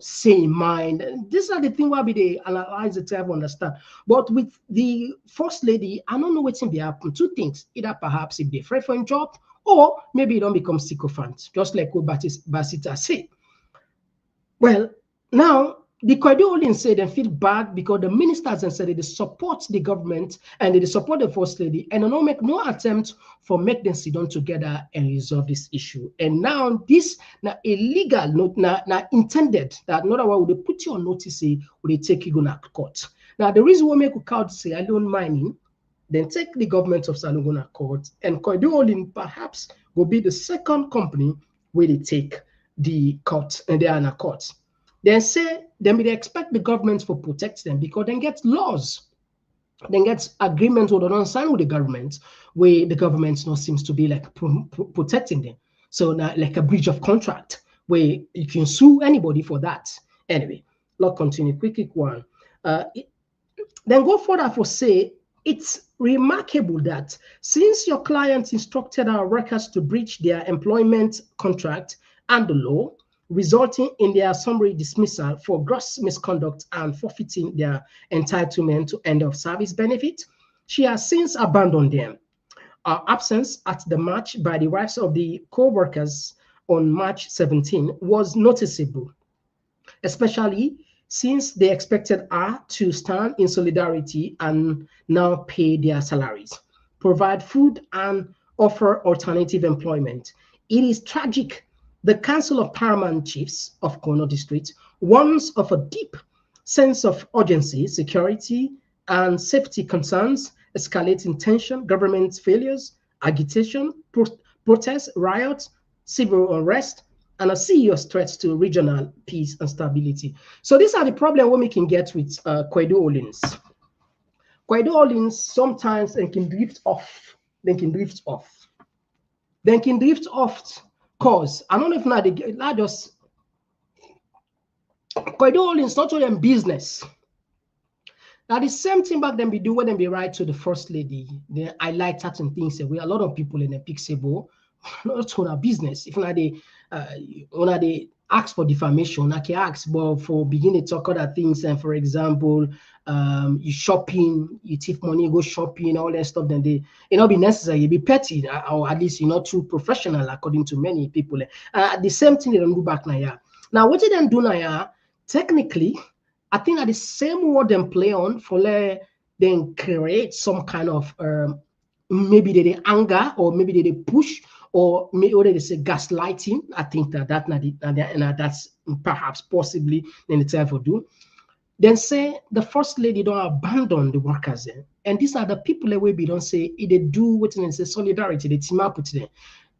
say in mind. These are the things where they analyze the type understand. But with the First Lady, I don't know what's going to happen. Two things: either perhaps if they afraid for a job, or maybe you don't become sycophant, just like what Basita said. Well, now the Koidu Holdings said they feel bad because the ministers and said they support the government and they support the First Lady and they don't make no attempt for make them sit down together and resolve this issue. And now this now illegal, not intended that not one would they put you on notice, would they take you to court. Now the reason we make a count say I don't mining, then take the government of Salugona court, and Koidu Holdings perhaps will be the second company where they take the court and they are in a court. Then say they may expect the government to protect them because they get laws. then gets agreement or don't sign with the government, where the government not seems to be like protecting them. So now like a breach of contract where you can sue anybody for that. Anyway, let's continue. Quick one. Then go further for say, it's remarkable that since your client instructed our workers to breach their employment contract and the law, resulting in their summary dismissal for gross misconduct and forfeiting their entitlement to end of service benefit, she has since abandoned them. Our absence at the march by the wives of the co-workers on March 17 was noticeable, especially since they expected her to stand in solidarity and now pay their salaries, provide food, and offer alternative employment. It is tragic. The Council of Paramount Chiefs of Kono District warns of a deep sense of urgency, security, and safety concerns, escalating tension, government failures, agitation, protests, riots, civil unrest, and a serious threat to regional peace and stability. So these are the problems we can get with Koidu Holdings. Koidu Holdings sometimes they can drift off. They can drift off. They can drift off cause I don't know if now they not just Koidu Holdings not only in business. Now the same thing back then be do when they be write to the First Lady. They highlight certain things that we a lot of people in the Pixable not on a business. If not they ask for defamation, I can ask, but for beginning to talk other things, and for example, you shopping, you thief money, go shopping, all that stuff, then they it not be necessary, you be petty, or at least you're not too professional, according to many people. The same thing they don't do back now. Yeah. Now, what they don't do now, yeah, technically, I think that the same word them play on for then create some kind of maybe they anger, or maybe they push, or maybe they say gaslighting. I think that's perhaps possibly in the time for do. Then say the First Lady don't abandon the workers, and these are the people that we don't say they do what they say solidarity. They team up with them.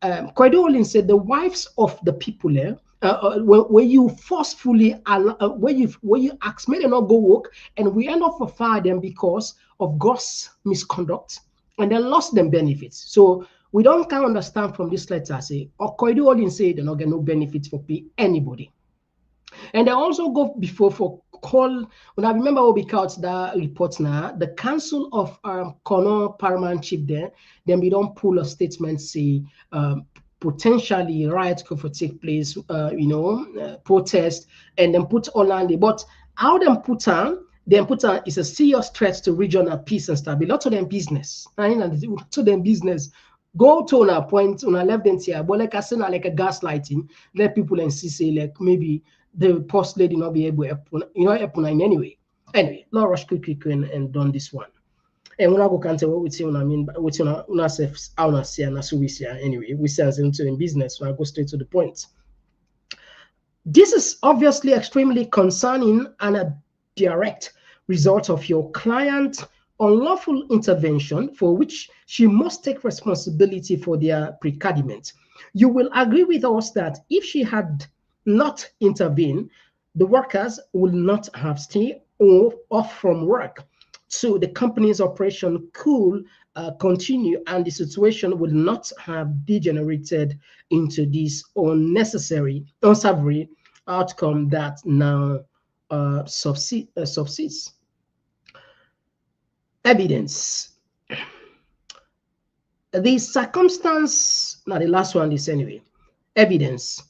Koidu Holdings said the wives of the people where you forcefully where you ask me they not go work, and we end up for fire them because of gross misconduct, and they lost them benefits. So we don't kind of understand from this letter say, or Koidu Holdings say they not get no benefits for pay anybody. And they also go before for call, when I remember we cut the report now, the Council of Kono Paramount Chief there, then we don't pull a statement say potentially riots could take place, protest, and then put online. But how them put on, is a serious threat to regional peace and stability. Not to them business. To them business. Go to a point on a left then here, but like I said, like a gaslighting, let people and see say like maybe the First Lady not be able to, in any way. Anyway, let's rush quick and done this one. And when I go can't what we say, I mean, what you say, I see, and so we see anyway. We say as into in business, so I go straight to the point. This is obviously extremely concerning and a direct result of your client unlawful intervention, for which she must take responsibility for their predicament. You will agree with us that if she had not intervened, the workers would not have stayed off from work. So the company's operation could continue, and the situation would not have degenerated into this unsavory outcome that now subsists. Evidence. The circumstance, now the last one is anyway. Evidence.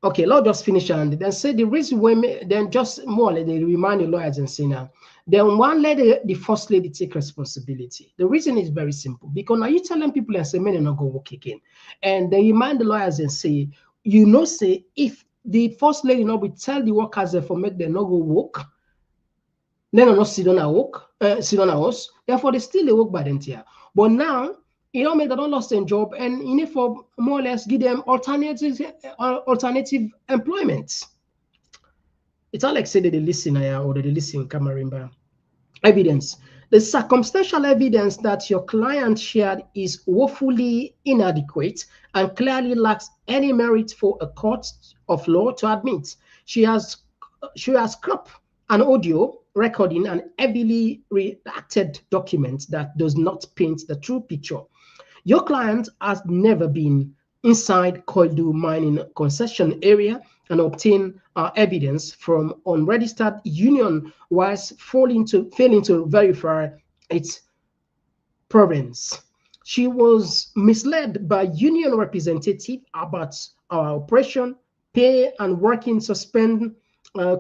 Okay, let's just finish and then say the reason why, then just more like they remind the lawyers and say now, then one let the First Lady take responsibility. The reason is very simple, because now you telling people and say, men not go work again. And they remind the lawyers and say, say if the First Lady not will tell the workers for make them not go work, then not sit on a work, sit on a house, therefore they still they work by them here. But now, make them lost their job, and you need for more or less give them alternative employment. It's all like say that they listen or they listen Kamarimba. Evidence. The circumstantial evidence that your client shared is woefully inadequate and clearly lacks any merit for a court of law to admit. She has cropped an audio recording an heavily redacted document that does not paint the true picture. Your client has never been inside Koidu mining concession area and obtained evidence from unregistered union whilst failing to verify its province. She was misled by union representative about our operation, pay, and working suspend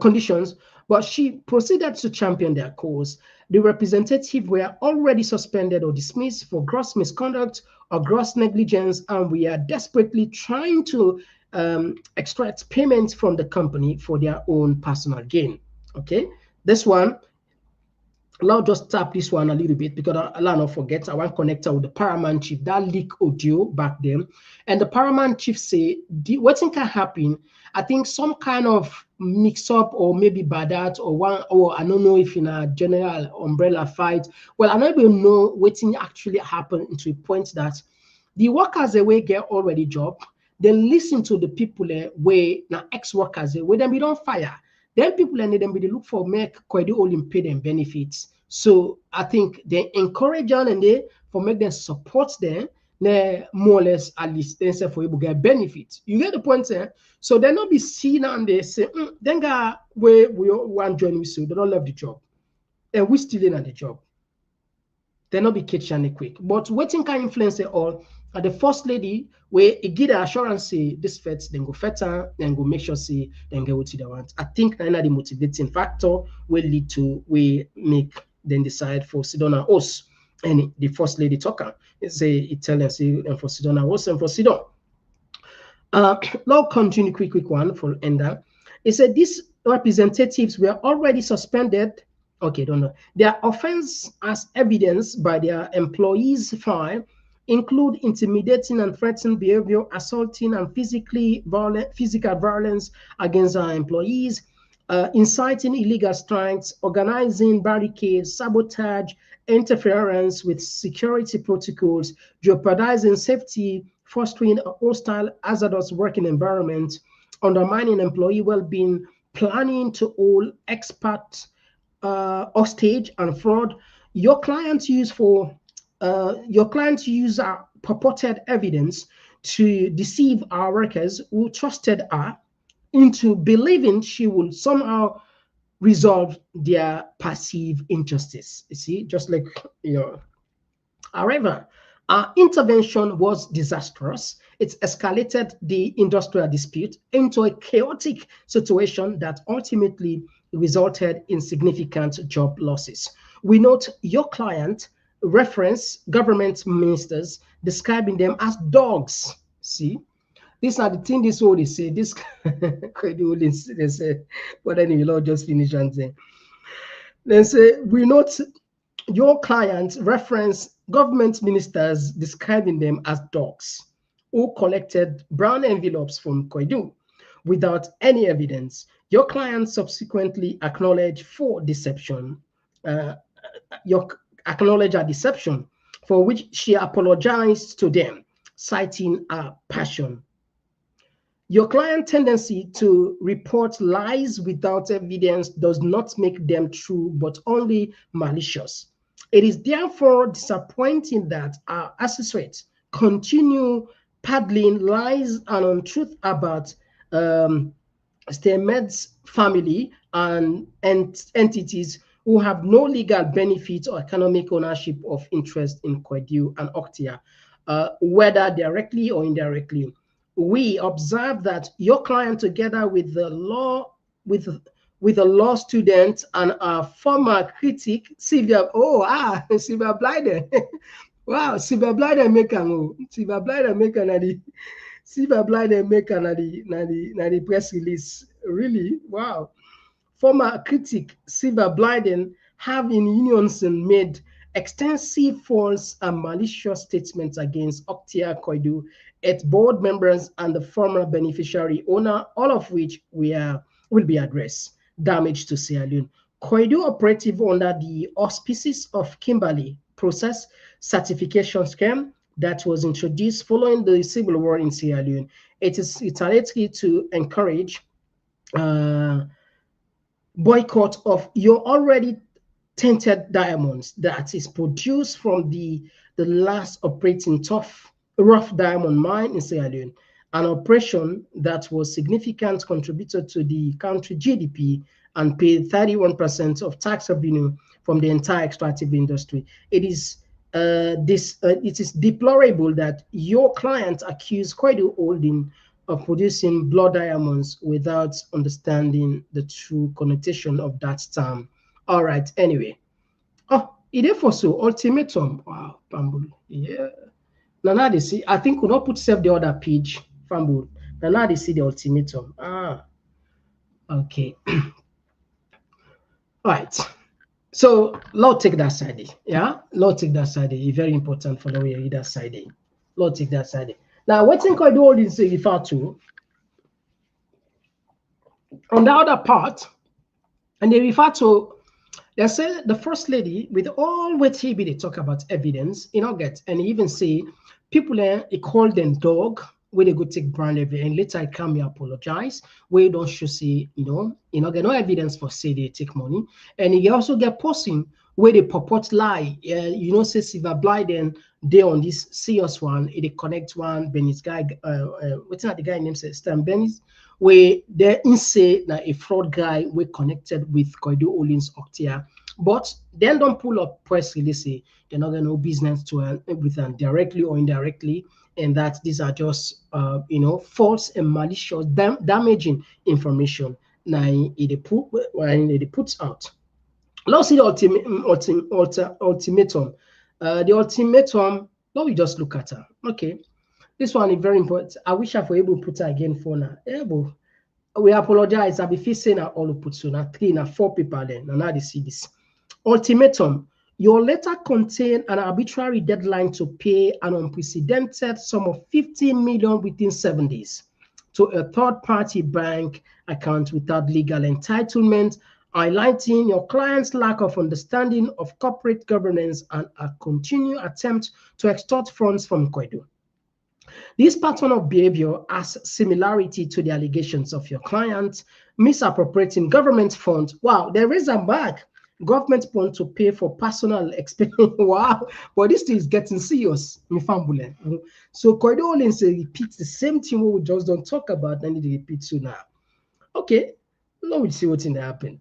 conditions, but she proceeded to champion their cause. The representative were already suspended or dismissed for gross misconduct or gross negligence, and we are desperately trying to extract payments from the company for their own personal gain. Okay, this one, I'll just tap this one a little bit because I'll not forget. I want to connect with the paramount chief, that leak audio back then. And the paramount chief say, what can happen? I think some kind of mix up or maybe bad art or one, or I don't know if in a general umbrella fight. Well, I don't even know what thing actually happened to a point that the workers away get already job. They listen to the people where now ex-workers where them we don't fire. Then people and them they look for make Koidu Holdings pay them benefits. So I think they encourage them and they for make them support them, they more or less at least they say for you to get benefits. You get the point there? So they not be seen and they say, then guy where we want join me so they don't love the job. And we still in at the job. They not be catching quick. But waiting can influence it all. At the first lady, where it give the assurance say this fets, then go fetter, then go make sure say then get what they want. I think that the motivating factor will lead to we make then decide for Sidona us and the first lady talker. Say it tell us and for Sidona us and for Sidon. Now continue quick one for Enda. It said these representatives were already suspended. Okay, don't know. Their offense as evidenced by their employees' file include intimidating and threatening behavior, assaulting and physical violence against our employees, inciting illegal strikes, organizing barricades, sabotage, interference with security protocols, jeopardizing safety, fostering a hostile, hazardous working environment, undermining employee well-being, planning to hold experts hostage and fraud. Your clients use purported evidence to deceive our workers who trusted her into believing she will somehow resolve their perceived injustice. You see, just like However, our intervention was disastrous. It escalated the industrial dispute into a chaotic situation that ultimately resulted in significant job losses. We note your client reference government ministers describing them as dogs. See, these are the things this all they say. This they say, but anyway, Lord, just finish and say. They say we note your client reference government ministers describing them as dogs who collected brown envelopes from Koidu without any evidence. Your client subsequently acknowledged for deception. Acknowledged a deception for which she apologized to them, citing her passion. Your client's tendency to report lies without evidence does not make them true, but only malicious. It is therefore disappointing that our associates continue peddling lies and untruth about Stemed's family and entities who have no legal benefit or economic ownership of interest in Koidu and Octea, whether directly or indirectly. We observe that your client, together with the law, with a law student and a former critic, Sylvia Blyden. Wow, Sylvia Blyden make Sylvia Blyden make the press release. Really, wow. Former critic Sylvia Blyden have in unison made extensive false and malicious statements against Octea Koidu, its board members and the former beneficiary owner, all of which will be addressed. Damage to Sierra Leone. Koidu operative under the auspices of Kimberley process certification scheme that was introduced following the civil war in Sierra Leone. It is retaliatory to encourage boycott of your already tainted diamonds that is produced from the last operating rough diamond mine in Sierra Leone, an operation that was significant contributor to the country GDP and paid 31% of tax revenue from the entire extractive industry. It is deplorable that your client accused Koidu Holdings of producing blood diamonds without understanding the true connotation of that term. All right, anyway. Oh, it is for so ultimatum. Wow, Pambul. Yeah. Now they see, I think we'll not put save the other page, Pambul. Now they see the ultimatum. Ah, okay. All right. So Lord take that side. Yeah, Lord take that side. It's very important for the way you read that side. Lord take that side. Now, what thing Koidu Holdings refer to on the other part, and they refer to, they say the First Lady with all what he be they talk about evidence, get, and even say people there, he call them dog, where they go take brand level, and later I come here apologize, where you don't show say, get no evidence for say they take money, and he also get posting where they purport lie, say Silver Blind and they on this serious one, they connect one, Benny's guy, what's that the guy named Stan Benny's, where they say that a fraud guy we connected with Koidu Holdings Octea, but then don't pull up press release, say they're not gonna know business to with them directly or indirectly, and that these are just false and malicious, damaging information. Now it puts out. Let's see the ultimatum. The ultimatum. Now we just look at her. Okay, this one is very important. I wish I were able to put her again for now. Yeah, but we apologize. I'll be facing all put so now 3 now 4 people then. And now they see this ultimatum. Your letter contained an arbitrary deadline to pay an unprecedented sum of 15 million within 7 days to a third-party bank account without legal entitlement, highlighting your client's lack of understanding of corporate governance and a continued attempt to extort funds from Koidu. This pattern of behavior has similarity to the allegations of your client misappropriating government funds. Wow, there is a bag. Government fund to pay for personal expense. Wow, but this thing is getting serious. So Koidu Holdings repeats the same thing we just don't talk about, and it repeats so now. Okay, now we see what's in the happen.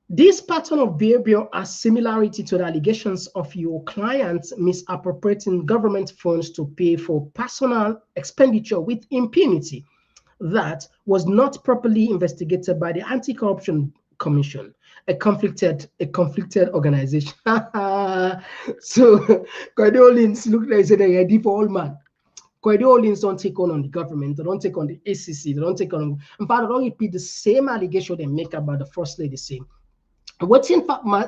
This pattern of behavior has similarity to the allegations of your clients misappropriating government funds to pay for personal expenditure with impunity that was not properly investigated by the Anti-Corruption Commission, a conflicted organization. So Koidu Holdings look like they're ready for all man. Koidu Holdings don't take on the government, they don't take on the ACC, they don't take on. In fact, they don't repeat the same allegation they make about the First Lady saying. What's in Fatima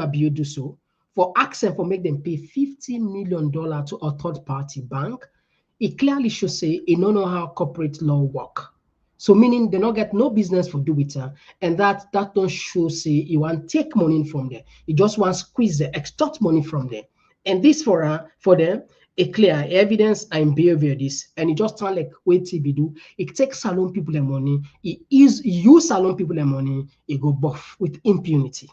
Bio do so for asking for make them pay $15 million to a third-party bank? It clearly should say it don't know how corporate law work. So meaning they not get no business for do with her, and that don't show say you want take money from there. You just want squeeze the extort money from there. And this for them, a clear evidence and behavior this, and it just sound like what TV do. It takes salon people their money, it is use salon people their money, it go buff with impunity.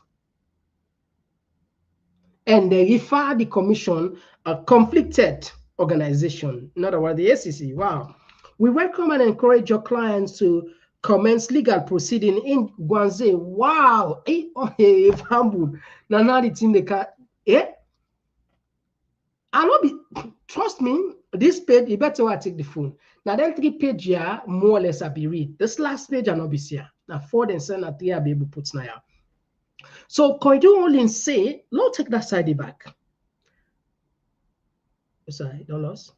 And they refer the commission a conflicted organization. In other words, the ACC. Wow. We welcome and encourage your clients to commence legal proceeding in Guanze. Wow. Now it's in the car. Yeah. I know trust me, this page, you better take the phone. Now, then 3 pages here, more or less, I'll be read. This last page, I'll not be here. Now, 4 then 7 and 3, I'll be able to put now. So, Koidu Holdings say, let's take that side back. Sorry, don't lose.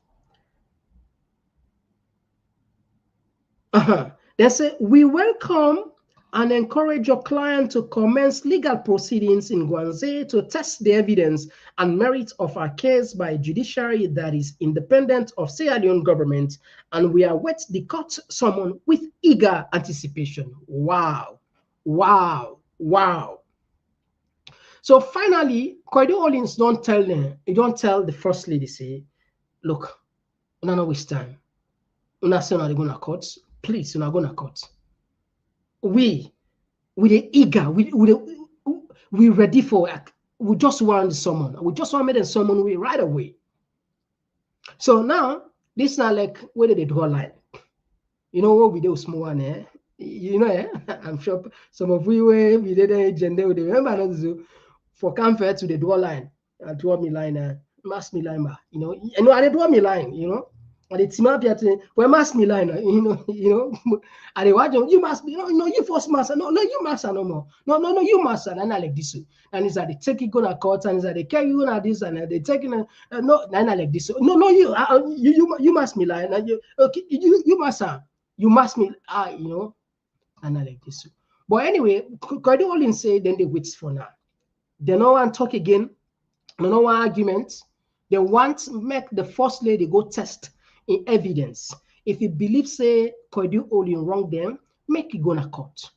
They say, we welcome and encourage your client to commence legal proceedings in Guanze to test the evidence and merit of our case by a judiciary that is independent of Sierra Leone government, and we await the court summon with eager anticipation. Wow, wow, wow. So finally, Koidu Holdings don't tell the First Lady, say, look, we're not waste time. We're not saying we're going to court. Please, we're not going to court. we the eager, we ready for it. We just want someone. We just want to make someone we right away. So now this is not like where did they draw a line? You know what we do small one, eh? You know, eh? I'm sure some of we did a agenda with remember for comfort to the draw line. Draw me line, mask me line, you know. And I draw me line, you know. And it's my where mask me line, you know. And they watch you must be no, you first master, no, you master no more. No, you master, and I like this. And it's like they take it gonna court, and it's like they carry you on this, and they taking no, and I like this. No, you must me line, and you okay, you master, you must me, you know, and I like this. But anyway, Koidu Holdings say then they wait for now. They don't want to talk again. They don't want arguments. They want to make the first lady go test in evidence. If you believe, say, Koidu Holdings wrong them, make it go to court.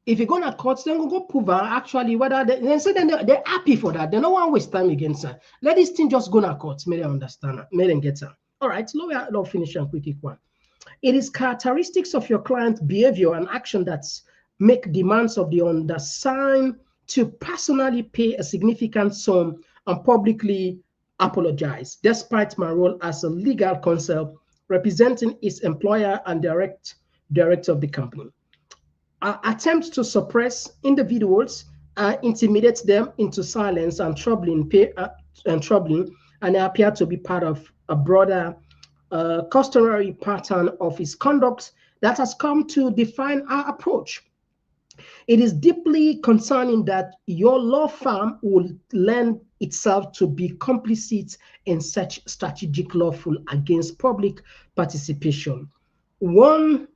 If you go to court, then we'll go prove actually whether they say then they're happy for that. They don't want to waste time against her. Let this thing just go to court. May they understand. May they get her. All right, let's finish a quick one. It is characteristics of your client's behavior and action that make demands of the undersigned to personally pay a significant sum and publicly apologize, despite my role as a legal counsel representing its employer and director of the company. Attempts to suppress individuals, intimidate them into silence and troubling, and appear to be part of a broader customary pattern of his conduct that has come to define our approach. It is deeply concerning that your law firm will lend itself to be complicit in such strategic lawful against public participation. One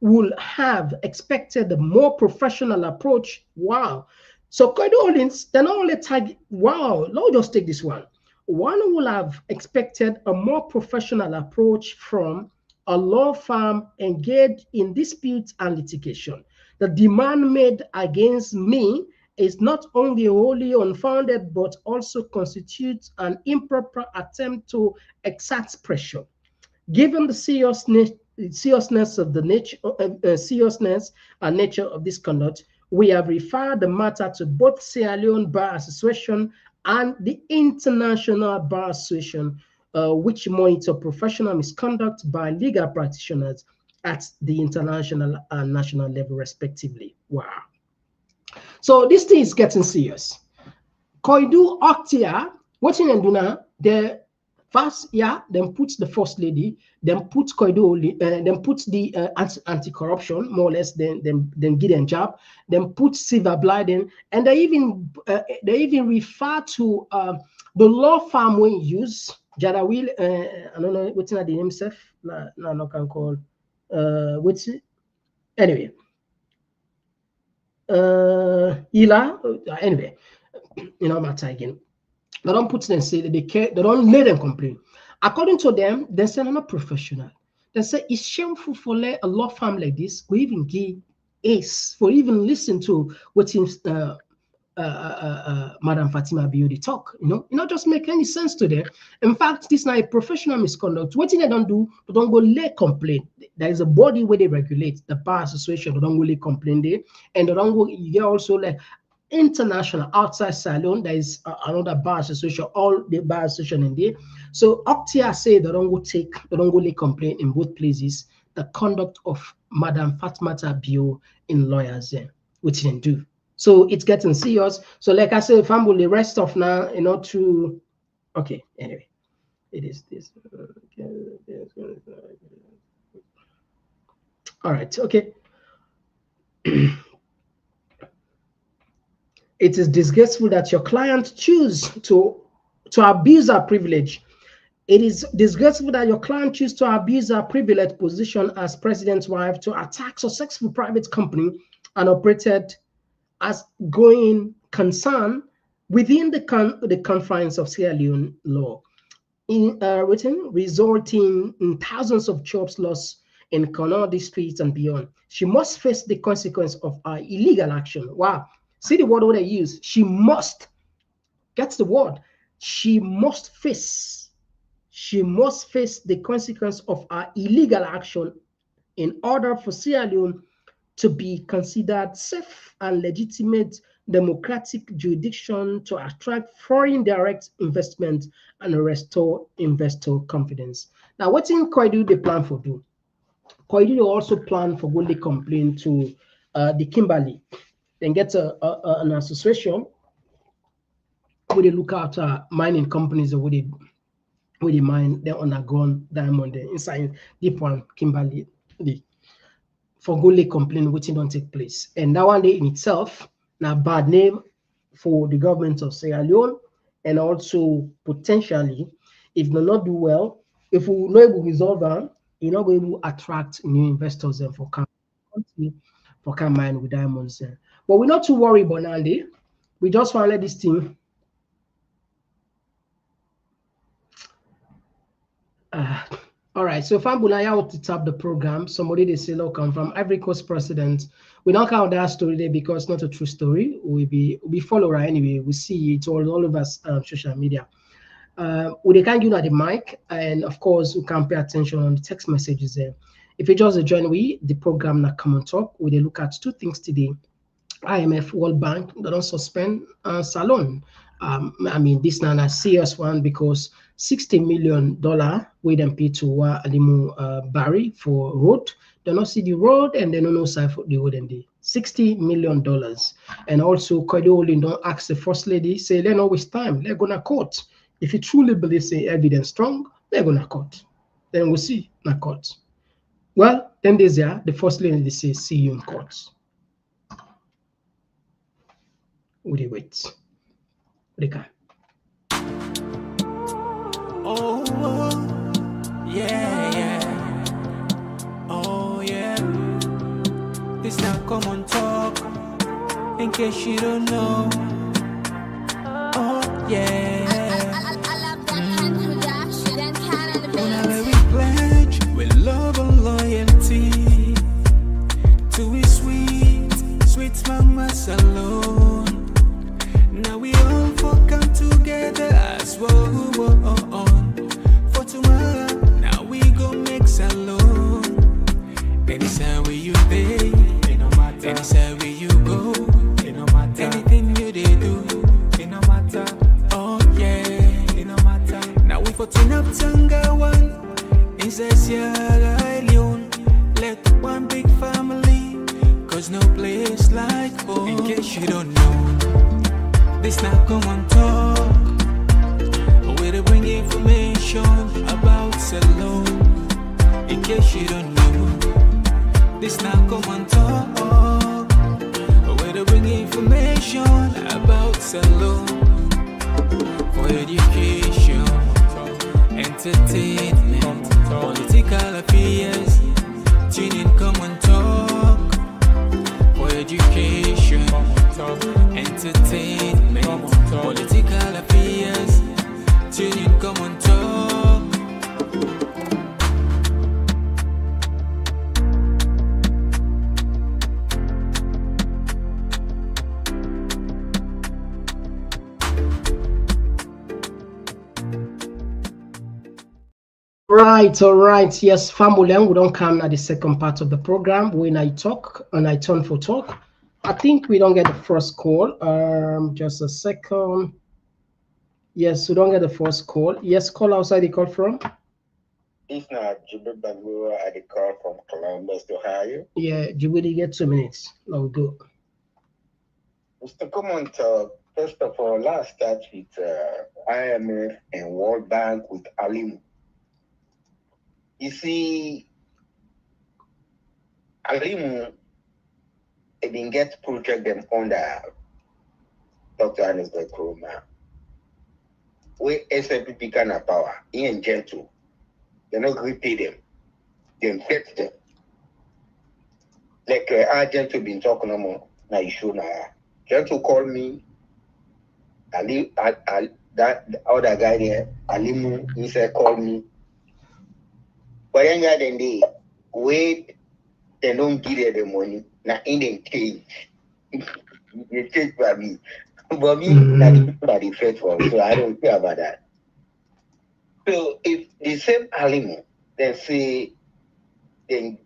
would have expected a more professional approach. Wow. So Koidu Holdings, they're not only target, wow, let's just take this one. One would have expected a more professional approach from a law firm engaged in disputes and litigation. The demand made against me is not only wholly unfounded, but also constitutes an improper attempt to exert pressure. Given the seriousness of the seriousness and nature of this conduct, we have referred the matter to both Sierra Leone Bar Association and the International Bar Association, which monitor professional misconduct by legal practitioners at the international and national level, respectively. Wow. So this thing is getting serious. Koidu Octea, what in do now? The first, then put the first lady, then put Koidu, then put the anti-corruption, more or less, then get them job, then put silver blinding, and they even refer to the law firm we use. Jadawil, I don't know what's the name himself. No, can call. What's it? Anyway. Ila, anyway, you know, matter again. They don't put them say that they care, they don't let them complain. According to them, they say they're not professional. They say it's shameful for a law firm like this or even give ace for even listen to what Madam Fatima Bio talk, you know, it not just make any sense to them. In fact, this is not a professional misconduct. What they don't do, they don't go lay complaint. There is a body where they regulate the bar association. They don't go lay complaint there, and they don't go. You get also like international outside salon. There is another bar association. All the bar association in there. So Octea say they don't go lay complaint in both places. The conduct of Madam Fatima Bio in lawyers there, which they do. So it's getting serious. So like I said, family, the rest of now, you know, to okay, anyway, it is this. All right, okay. It is disgraceful that your client choose to abuse our privilege. It is disgraceful that your client choose to abuse our privileged position as president's wife to attack successful private company and operated as going concern within the confines of Sierra Leone law, resulting in thousands of jobs lost in Congo districts and beyond. She must face the consequence of our illegal action. Wow. See the word they use. She must. That's the word. She must face. She must face the consequence of our illegal action in order for Sierra Leone to be considered safe and legitimate democratic jurisdiction to attract foreign direct investment and restore investor confidence. Now, what's in Koidu they plan for do? Koidu also plan for go complain to the Kimberley, then get an association where they look at mining companies or where they mine their underground diamond inside deep one Kimberley. For go complain which don't take place. And that one day in itself, now bad name for the government of Sierra Leone, and also potentially, if they not do well, if we not able to resolve them, you're not going to attract new investors and for mine with diamonds. But we're not too worried about Nandi. We just want to let this team all right, so Fambulaya want to tap the program. Somebody they say, look, I'm from Ivory Coast president. We don't count that story there because it's not a true story. We follow her anyway. We see it all over social media. We can't give her the mic, and of course we can pay attention on the text messages there. If you just join the program na Komon-Tok, we look at two things today. IMF, World Bank, they don't suspend Salon. I mean, this now a serious one because $60 million we them pay to Alimu Barry for road. They don't see the road and they don't know side for the road and the $60 million. And also Koidu Holdings don't ask the First Lady, say, let's not waste time, they're gonna court. If you truly believe say evidence strong, they're gonna court. Then we'll see na court. Well, then there's the First Lady they say, see you in court. We wait. They can. Oh, yeah, yeah. Oh, yeah. This now Komon-Tok, in case you don't know. Oh, yeah. Whenever we pledge with love and loyalty to his sweet mama alone. Now we all come together as one for tomorrow. Now we go make salon. Anytime where you stay, anytime where you go, anything you they do, it no matter. Oh yeah, it no matter. Now we for turn up Tanga one inside Sierra Leone. Let one big family, cause no place like home. In case you don't know. This now Komon-Tok, where they bring information about Salon. In case you don't know, this now Komon-Tok, where they bring information about Salon. For education, entertainment, political affairs, tune in Komon-Tok. For education, entertainment, political affairs, tune in Komon-Tok. Right, all right. Yes, family, we don't come at the second part of the program when I talk and I turn for talk. I think we don't get the first call. Just a second. Yes, we don't get the first call. Yes, call outside the call from. If not, Jibril Bagura at the call from Columbus, Ohio. Yeah, Jibril, get 2 minutes. Now we go. Mr. Komon-Tok, first of all, let's start with IMF and World Bank with Alimu. You see, Alimu, they didn't get to project them under Dr. Anisberg Kuruma. We SLPP kind of power, he ain't gentle. They're not going to pay them. They infect them. Like our gentle been talking about, now you show now. Gentle call me, that other guy there, Alimu, he said call me. But then they wait, they don't give them the money. Now in the change. They change for me. But me, not the people that they fight for, so I don't care about that. So if the same Alimu, then say, then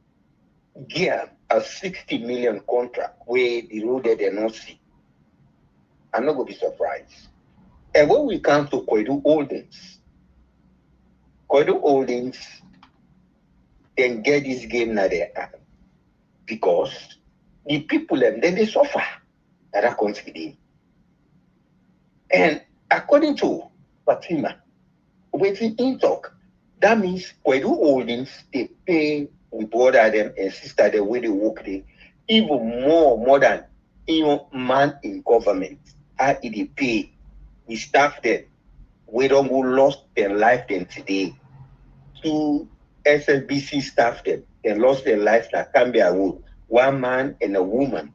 give a 60 million contract where the road they not see. I'm not going to be surprised. And when we come to Koidu Holdings then get this game now they are. Because the people then they suffer. That comes with it. And according to Fatima, waiting in talk, that means Koidu Holdings, they pay with brother them and sister the way they work there, even more than even man in government. How they pay the staff that we don't go lost their life them today. Two SLBC staff them and lost their life that can be a road. One man and a woman.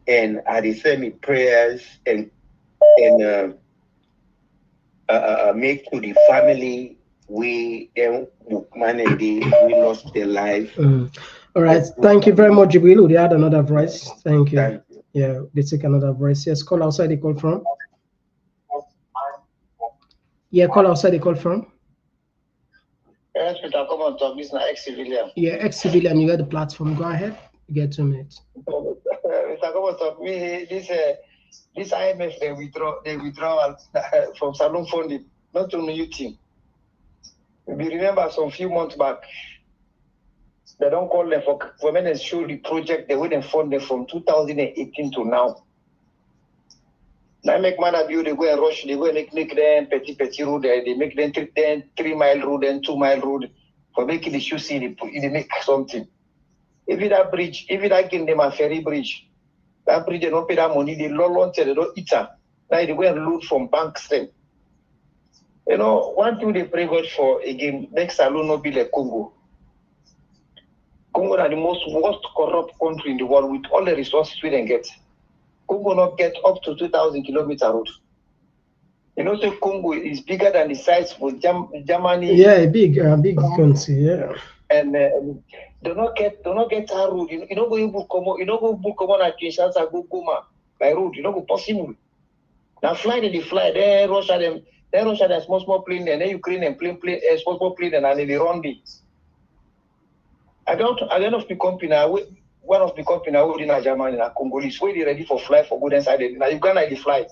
And they send me prayers and make to the family we then man and we lost their life. All right, thank you very much, Jibril. We had another voice. Thank you. Yeah, they take another voice. Yes, call outside the call from. Yeah, call outside the call from. Yes, Mr. Komon-Tok, this is not ex-civilian. Yeah, ex-civilian, you got the platform. Go ahead. You get 2 minutes. Mr. Komon-Tok, this IMF they withdraw from Salon funding, not to new team. We remember some few months back, they don't call them for men and show the project they wouldn't fund them from 2018 to now. Now make man of you, they go and rush, they go and make them petty road, they make them 3-mile road and 2-mile road for making the shoe see they make something. If that bridge, if that give them a ferry bridge, that bridge they don't pay that money, they don't they don't eat her. Now they go and loot from banks then. You know, one thing they pray God for again, next Salon not be like Congo. Congo are the most worst corrupt country in the world with all the resources we can get. Congo not get up to 2,000 kilometer road. You know, so Congo is bigger than the size for Germany. Yeah, a big country. Yeah. And do not get a road. You know, go book Komon at Kinshasa, go Goma by road. You know, go possible. Now fly there, Russia them. Then Russia has small plane, and then Ukraine and plane small plane, and then they run this. I don't know if the company one of the company in Germany and Congolese where they ready for fly for good inside. Now Uganda they fly.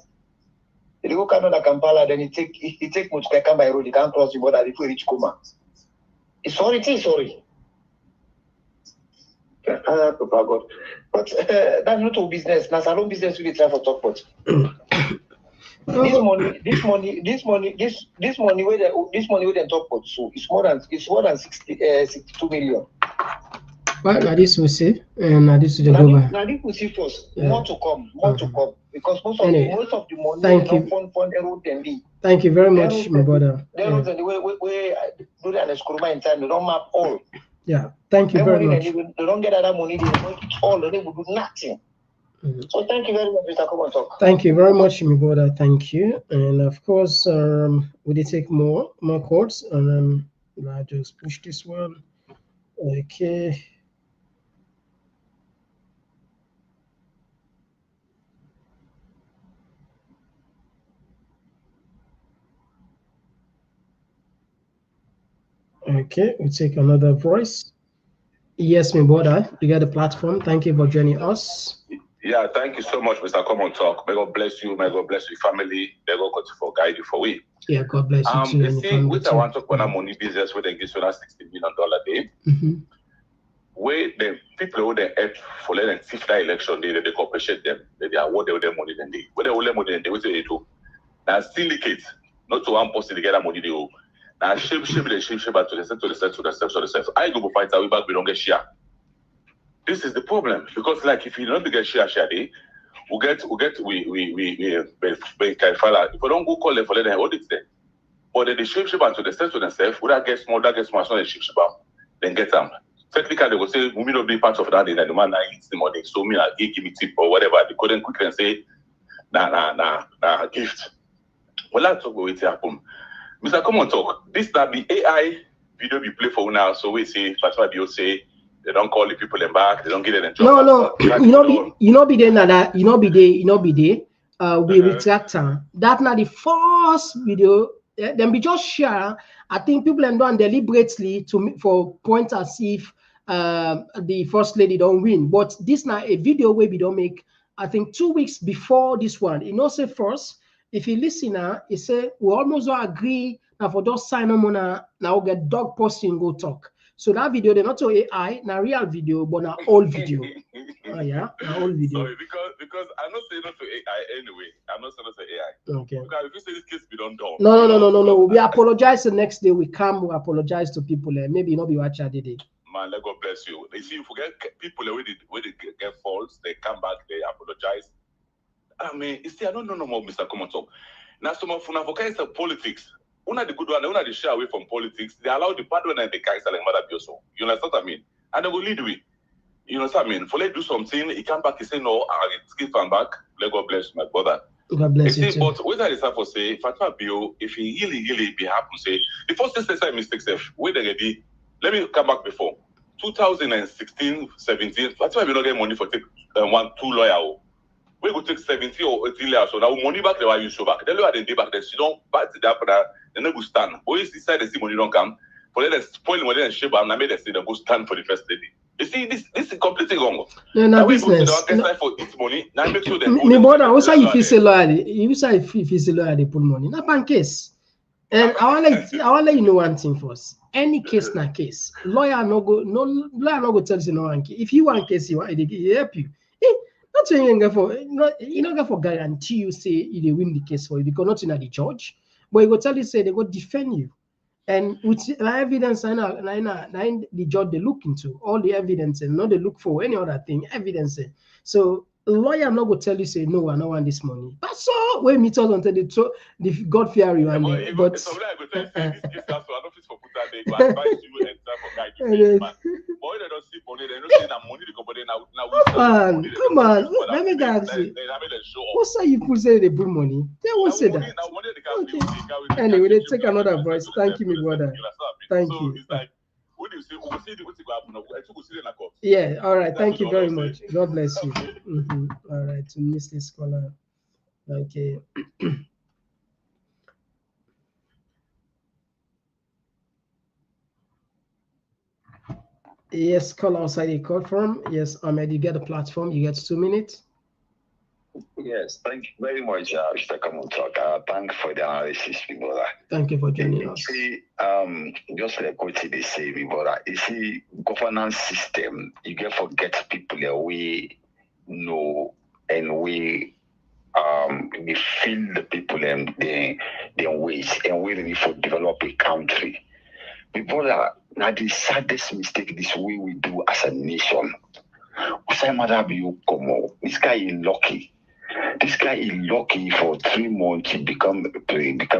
They go Canada, Kampala, then it take much can come by road. They can't cross the border before reach Goma. It's sorry. But that's not all business. That's our own business. We try for talk about. This money where they talk about, so it's more than 62 million. Well, now this we see, and now this is the government. Now this we see first. More to come, because most of the money thank you. Fund the road and the. Thank you very much, my brother. The roads and the way do that as Kuruma in time, they don't map all. Yeah, thank you very much. They don't get that money, they don't all, they will do nothing. So thank you very much, Mr. Komon-Tok. Thank you very much, my brother. Thank you. And of course, we did take more calls, and I just push this one. Okay. Okay, we take another voice. Yes, my brother, you got the platform. Thank you for joining us. Yeah, thank you so much, Mr. Komon-Tok. May God bless you. May God bless your family. May God continue to guide you for we. Yeah, God bless you too. You see, which I want to talk about money business where they give you that $60 million day. Where the people who they help for letting fifth election, they compensate them. They award them money then they. Where they hold them money then they what they do. Now syndicate, not to one person to get that money they owe. Now shape to the self. I go fight our way back, we don't get share. This is the problem because, like, if you don't get share day, we file. If we don't go call them for letting audit them, but then the shape to the self to themselves, would that get small, so they shape then get them. Technically, they will say, we may not be part of that, and the man eats the money, so me, give me tip or whatever. They couldn't quickly and say, nah, gift. Well, let's talk about it happen. Mr. Komon-Tok, this that the AI video we play for now, so we say, Fatima Bio say, they don't call the people them back, they don't get them job. No, you know be there. We retract that not the first video. Then we just share. I think people have done deliberately for point as if the First Lady don't win. But this now a video where we don't make, I think 2 weeks before this one. You know, say first, if you listen now, he say we almost all agree now for just sign on now we get dog posting go talk. So that video, they're not so AI, now real video, but now old video. Oh yeah, now old video. Sorry, because I'm not saying not to AI anyway. I'm not saying not to AI. Okay. Because if you say this case be done down. No. We apologize the next day. We come, we apologize to people. Maybe not be watching the day. Man, let God bless you. You see, you forget people where they get faults, they come back, they apologize. I mean, you see, I don't know no more, Mr. Komon-Tok. Now, some of them forget it's politics. Una the good one, una the shy away from politics. They allow the bad one and the guys like Mother Bioso. You understand what I mean? And they will lead way. You know what I mean? For let do something, he come back, he say no, I skip and back. Let God bless my brother. God bless you. But what I decide for say, Fatima Bio, if he really be happy, say the first thing say mistakes, where they ready. Let me come back before 2016, 17. Fatima Bio not get money for take 1-2 lawyer. We go take 70 or 80 years. So now money back, they will use show back. They look at the day back, then she don't back to that for that. They never stand. But if this side they see money don't come, for them spoil money and shape, and I made them say they go stand for the First Lady. You see, this is completely wrong. No business. No. For its money. Now make sure they me brother, also if you say lawyer, you say if you say lawyer, they put money. Not pan case. And I want let you know one thing first. Any case na case. Lawyer no go tell you no one case. If you want case, you help you. Not saying you don't get for guarantee you say they win the case for you because not in the judge, but you go tell you say they go defend you. And with the evidence, the judge they look into all the evidence and not they look for any other thing, evidence. So a lawyer I'm not going to tell you say no, I don't want this money. But so when me talk until the God fear you and but but this case also an office for put that they go advise you and for guide you. Boy, they don't see money, they don't say that money the company now. Come on, let me ask you. What's that you could say they put money? They won't say that. Okay. Anyway, they take another voice. Thank you, my brother. Thank you. It's like, what do you say? We'll see what's going to happen. Yeah, all right. Thank you very much. God bless you. All right, to miss this scholar. Okay. Yes, call outside the call from. Yes, Ahmed, you get the platform. You get 2 minutes. Yes, thank you very much, Mr. Komon-Tok. Thank you for the analysis, my brother. Thank you for joining us. See, just like what they say, my brother, you see, governance system, you get forget people we know and we feel the people and their ways and we really for develop a country. My brother, now the saddest mistake this way we do as a nation. This guy is lucky. This guy is lucky for 3 months to become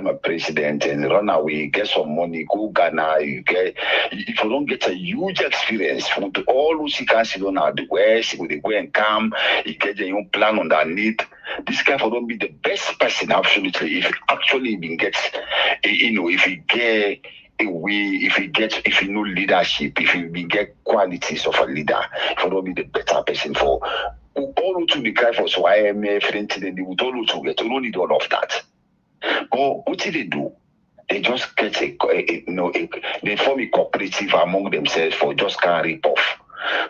a president and run away, get some money, go Ghana. If you don't get a huge experience from all who see can see on the West, they go and come, you get your own plan underneath. This guy for don't be the best person absolutely. If he actually even gets, if he get if he know leadership, if he get qualities of a leader, he will be the better person for all to the guy for so IMF and they would all to get. We don't need all of that. But what did they do? They just get they form a cooperative among themselves for just can't rip off.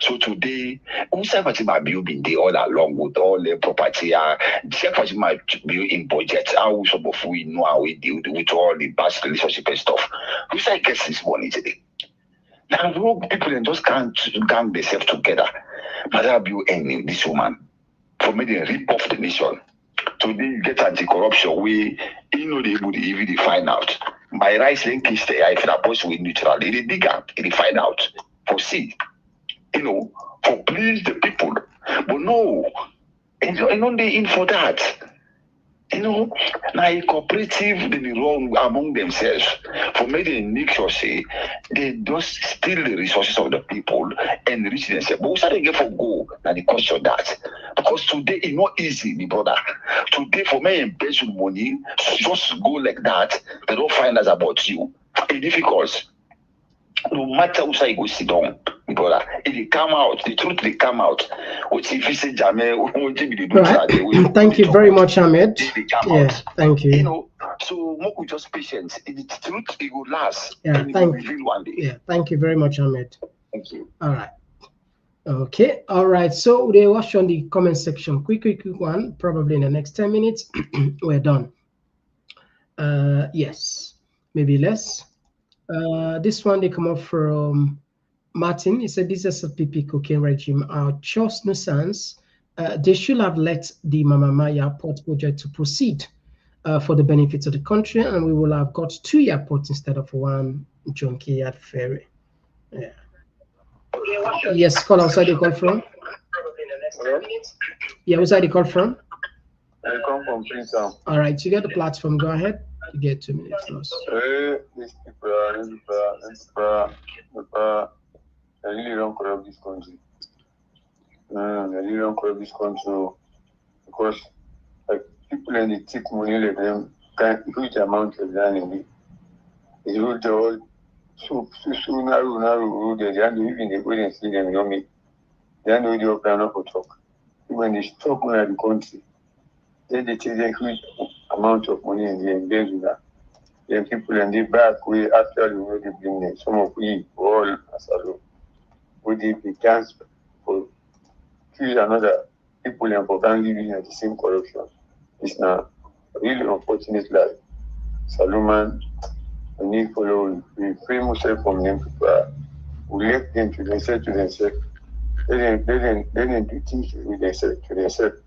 So today, Fatima Bio been there all along with all the property. Fatima Bio in budget. How some of we know how we deal with all the past relationship and stuff. Who's I get this money today? Now people just can't gang themselves together. Mother Bio and this woman for me they rip off the nation. Today you get anti-corruption we they would even find out. My rights link is there if that boss we neutral. They dig up, they find out. For see. For please the people. But no, and don't they in for that? Now a cooperative they run among themselves for me they make sure say they just steal the resources of the people and reach themselves. But what they get for go now the cost of that? Because today it's not easy, my brother. Today for me invest money, just go like that, they don't find out about you. It's difficult. No matter who say go sit down, brother, if they come out, the truth they come out. What if you say right. Thank you very much, Ahmed. Yeah, thank you. So more just patience. If the truth it will last. Yeah, thank you. One day. Yeah, thank you very much, Ahmed. Thank you. All right. Okay. All right. So they watch on the comment section. Quick one. Probably in the next 10 minutes, we're done. Yes, maybe less. This one they come up from Martin. He said this is a PP cocaine regime. Our just nuisance. They should have let the Mama Maya port project to proceed for the benefits of the country, and we will have got 2 airports instead of 1 junkyard at ferry. Yeah. Yes, call outside the call from. Hello? Yeah, where's the call from? I come from Princeton. All right, you get the platform. Go ahead. You get 2 minutes plus. These people, I really don't corrupt this country. I really don't corrupt this country because like people in the take money like them can huge amount of money. It's all so narrow. They don't even the way they see them, you know me. They don't know the plan for talk. When they stop money in the country, then they take a huge amount of money and they engage with that. Then people in the back we actually know the business. Some of we all as a law. We did the chance for choose another people important living at the same corruption. It's now really unfortunate life. Salomon, we need follow we frame ourselves from them people. We left them to themselves. They didn't do things with themselves to themselves.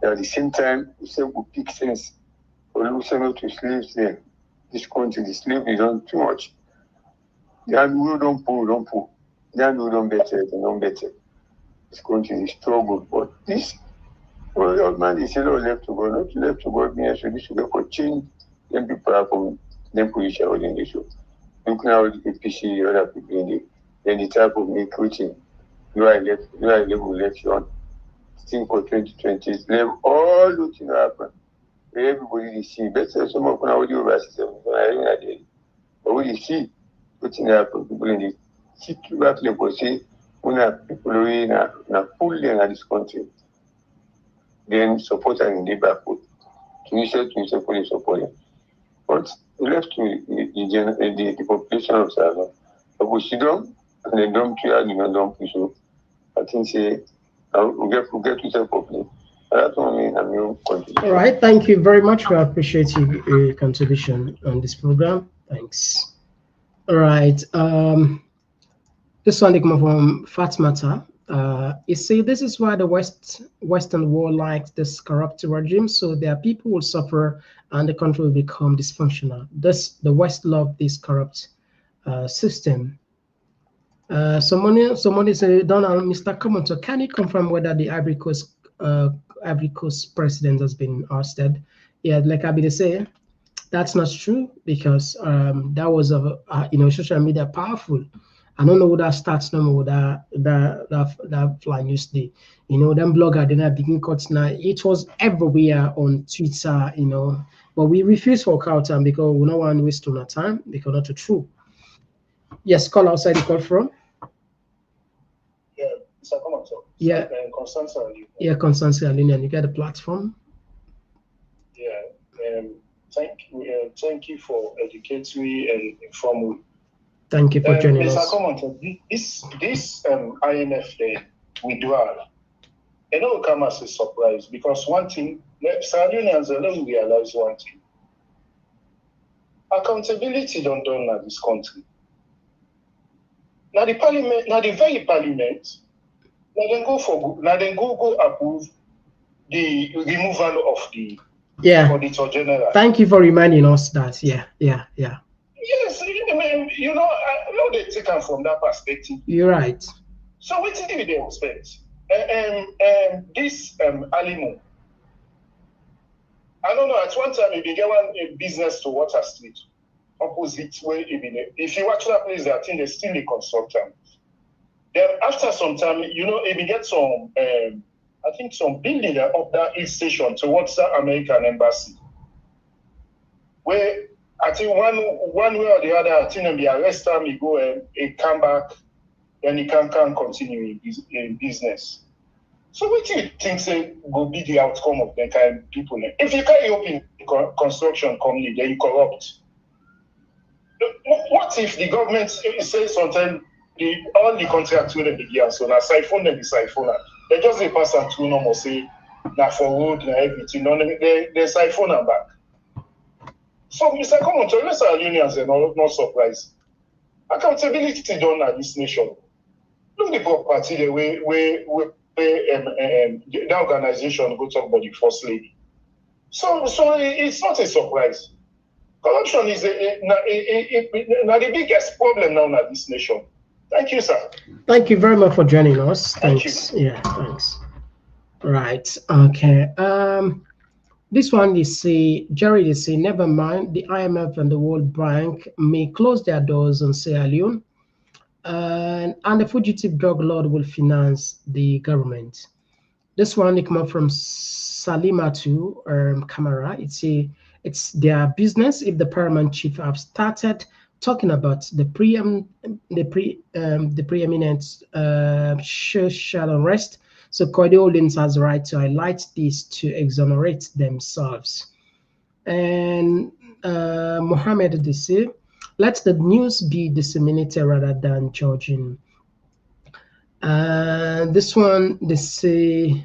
At the same time, we say we pick sense for losing to slaves there. This country, the slave is on too much. They don't pull. They don't better. This country is struggle. But this old man is still left to go, not left to go. So this should go for change. Then people are from them position within the show. Looking at the APC, other people in then the type of me coaching. You are level election. Think for 2020, level all looking happen. Everybody see. Better some of our audio versus but we see what's happen. People in the city back level say when people are in fully in this country, then supporters in the backwood. To say fully supporting. But we left to the population of Sierra. But we sit down and they don't try and don't push up. I think say we get to say properly. All right, thank you very much. We appreciate your contribution on this program. Thanks. All right, this one they come from Fatima. It say this is why the Western world likes this corrupt regime, so their people will suffer and the country will become dysfunctional. Thus, the West love this corrupt system. Someone is Donald, Mr. Komon-Tok, can you confirm whether the Ivory Coast president has been ousted? Yeah, like I be say, that's not true because that was social media powerful. I don't know what that starts no more. That fly news day, them blogger then I begin cuts now. It was everywhere on Twitter, but we refuse to work out time because we don't want to waste our time because not true. Yes, call outside the call from. Yeah, Mr. Komon-Tok. Yeah. Constance Alunian. Yeah, Constance Alunian. You get the platform. Yeah. Thank you for educating me and informing me. Thank you for joining us. Mr. Komon-Tok, this IMF thing we do have, it will come as a surprise because one thing, Sierra Leoneans alone realize one thing. Accountability don't done in this country. Now the parliament, now the very parliament, now then go approve the removal of the Auditor General. Thank you for reminding us that. Yeah. Yes, I know they take them from that perspective. You're right. So what did they expect? This Alimo, I don't know. At one time, he began a business to Water Street, opposite where if you watch that place, I think they're still a consultant. Then after some time, he began some, I think some building up that hill station towards the American embassy, where I think one way or the other, I think they arrest him, he go and he come back, then he can continue in business. So what do you think will be the outcome of the kind of people? If you can't open construction company, then you corrupt. What if the government says something, all the contracts with them begin, so now siphon them the siphon. They just they pass and through normal say now for road and everything. No, they siphon them back. So Mr. Komon-Tok, let's our unions are not surprised. Accountability done at this nation. Look the property the way the organization go talk about the First Lady. So it's not a surprise. Corruption is now the biggest problem now in this nation. Thank you, sir. Thank you very much for joining us. Thanks. Yeah, thanks. Right. Okay. This one they say, Jerry, they say, never mind. The IMF and the World Bank may close their doors on Sierra Leone, and the fugitive drug lord will finance the government. This one they come up from Salimatu Kamara. It's their business if the paramount chief have started talking about the preeminent social unrest. So Koidu Holdings has the right to highlight this to exonerate themselves. And Mohammed they say, let the news be disseminated rather than judging. This one they say,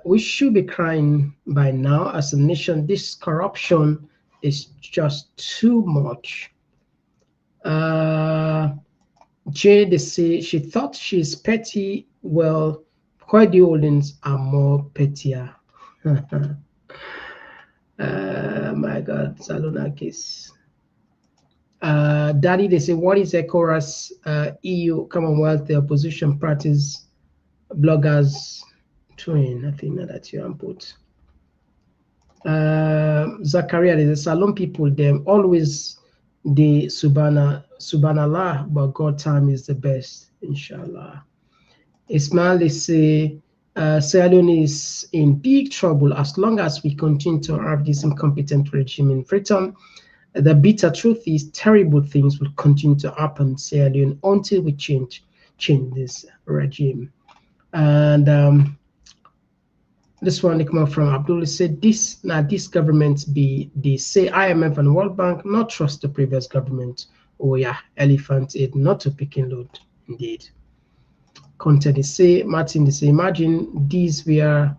we should be crying by now as a nation. This corruption is just too much. Jay, they say, she thought she's petty. Well, Koidu Holdings are more pettier. My God, Salona case. Daddy, they say, what is ECOWAS, EU, Commonwealth, the opposition parties, bloggers, twin? I think that you input. Zachariah, they say, Salon people, them always the Subhanallah, but God time is the best, inshallah. Ismail, they say, Sierra Leone is in big trouble as long as we continue to have this incompetent regime in Freetown. The bitter truth is terrible things will continue to happen in Sierra Leone until we change this regime. And this one they come up from Abdullah said, this government they say IMF and World Bank not trust the previous government. Oh yeah, elephant aid not to picking load indeed. Content they say, Martin they say, imagine these were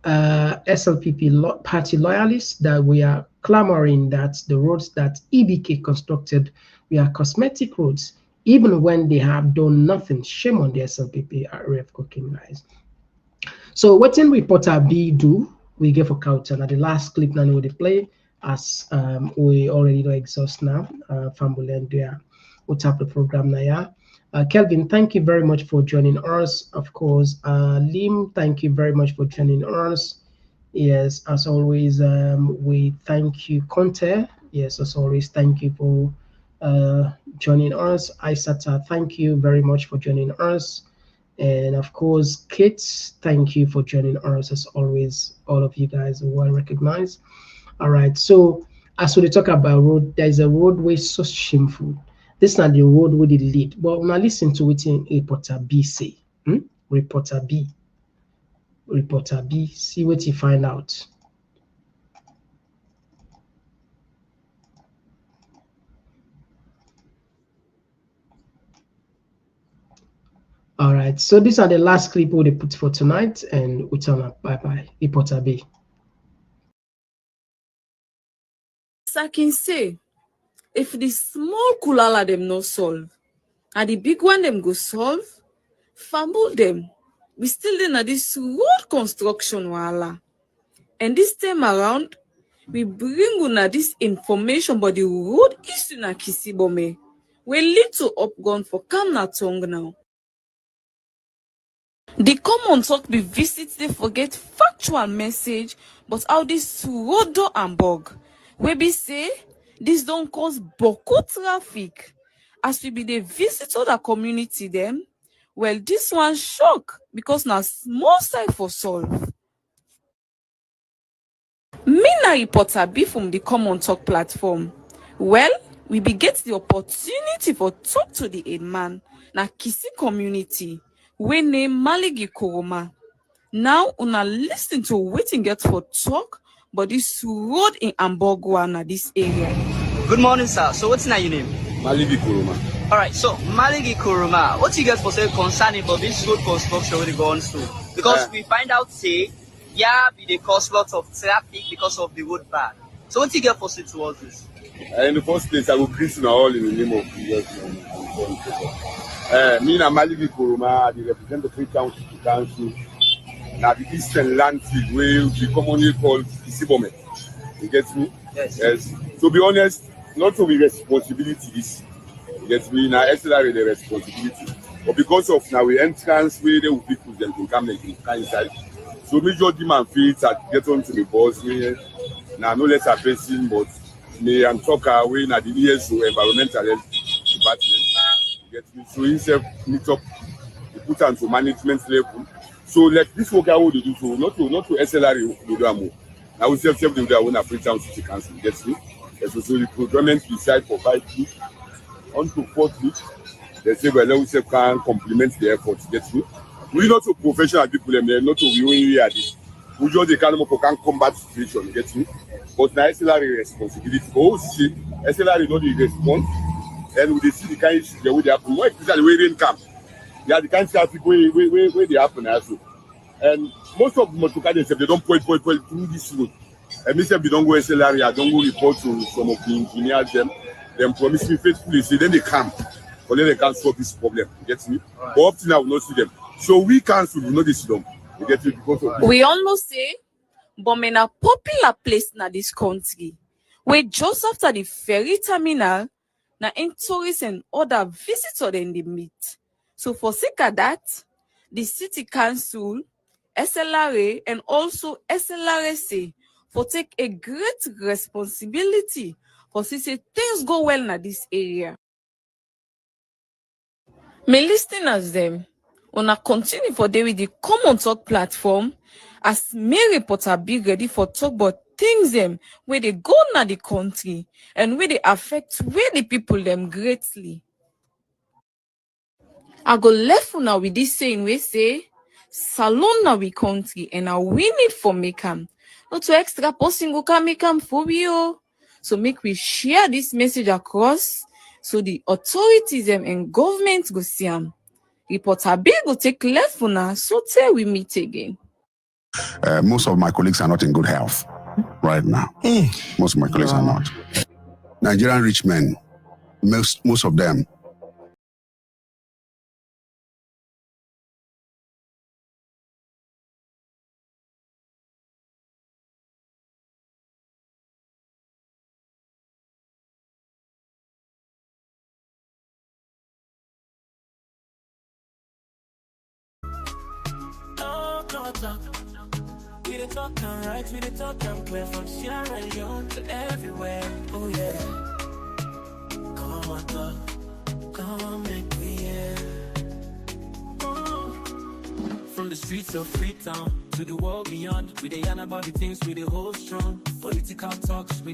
SLPP party loyalists that we are clamoring that the roads that EBK constructed were cosmetic roads, even when they have done nothing. Shame on the SLPP RF cooking guys. So what in reporter B do we get for Kautan at the last clip now we play as we already know exhaust now Fambulen there we'll tap the program now. Yeah. Kelvin, thank you very much for joining us. Of course, Lim, thank you very much for joining us. Yes, as always, we thank you, Conte. Yes, as always, thank you for joining us. Isata, thank you very much for joining us. And of course, Kate, thank you for joining us. As always, all of you guys are well recognized. All right, so as we talk about road, there is a roadway so shameful. This is not the road with the lead. But now listen to what reporter B say. Reporter B. Reporter B. See what you find out. All right. So these are the last clip we put for tonight, and we turn up. Bye bye. Reporter B. I can say, if the small kulala them no solve, and the big one them go solve, fumble them. We still in this road construction wala. And this time around, we bring una this information about the road issue na Kisibome. We lead to upgun for Komon-Tok now. The Komon-Tok be visits they forget factual message, but how this road and bug. We be say this don't cause beaucoup traffic. As we be the visit other community them, well this one shock because now small side for solve. Me na reporter B from the Komon-Tok platform. Well, we be get the opportunity for talk to the aid man na Kisi community we name Maligi Koroma. Now una listen to waiting get for talk but this road in Ambogwa na this area. Good morning, sir. So what's your name? Maligi Koroma. All right, so Maligi Kuruma, what you guys for say concerning about this road construction with the guns to? Because we find out say, yeah, they cause lots of traffic because of the road bad. So what you get for say towards this? In the first place, I will greet you all in the name of Jesus. Me and Maligi Kuruma, I represent the three counties to council. Now the eastern land field where we commonly call Isibome. You get me? Yes. To be honest, not only responsibilities. You get me? Now SLR the responsibility. But because of now we entrance where they will people them to come inside. So major demand feeds that get on to the boss here. Now no less addressing, but me and talk away now the ESO environmental health department. You get me? So himself meet up, he put on to management level. So like this work I would do so not to SLR we do more. Now we self do their own African City Council. Get me? So the procurement decide for 5 weeks on to 4th week. They say well we can complement the efforts. Get me? We not to professional people them not to we at this. We just they can combat situation. Get me? But now SLR responsibility. Oh see, SLR not the response. And we see the kind of issues that would happen. More especially where rain come. Yeah, the kind of traffic where they happen also. And most of the motorcars they don't point through this road. And myself they don't go SLR, I don't go report to some of the engineers them promise me faithfully, say then they come. But then they can't solve this problem. You get me? Right. But up to now we not see them. So we cancel, we not see them. You get me? Because of we almost say but in a popular place in this country where just after the ferry terminal na in tourists and other visitors in the meet. So for sake of that, the city council, SLRA, and also SLRSA for take a great responsibility for say things go well in this area. Me listeners them, wanna continue for day with the Komon-Tok platform as me reporter be ready for talk about things them where they go na the country and where they affect where the people them greatly. I go left now with this saying we say salon na we country and now we need for make 'em. Not to extra person go can make 'em for you. So make we share this message across so the authorities and government go see 'em. Reporter B go take left for now so till we meet again. Most of my colleagues are not in good health right now. Most of my colleagues are not. Nigerian rich men, most of them. We the talk and right, we the talk and clear from Sierra Leone to everywhere. Oh yeah. Come on, talk, come make me hear. From the streets of Freetown to the world beyond, we the yarn about the things we the hold strong. Political talks we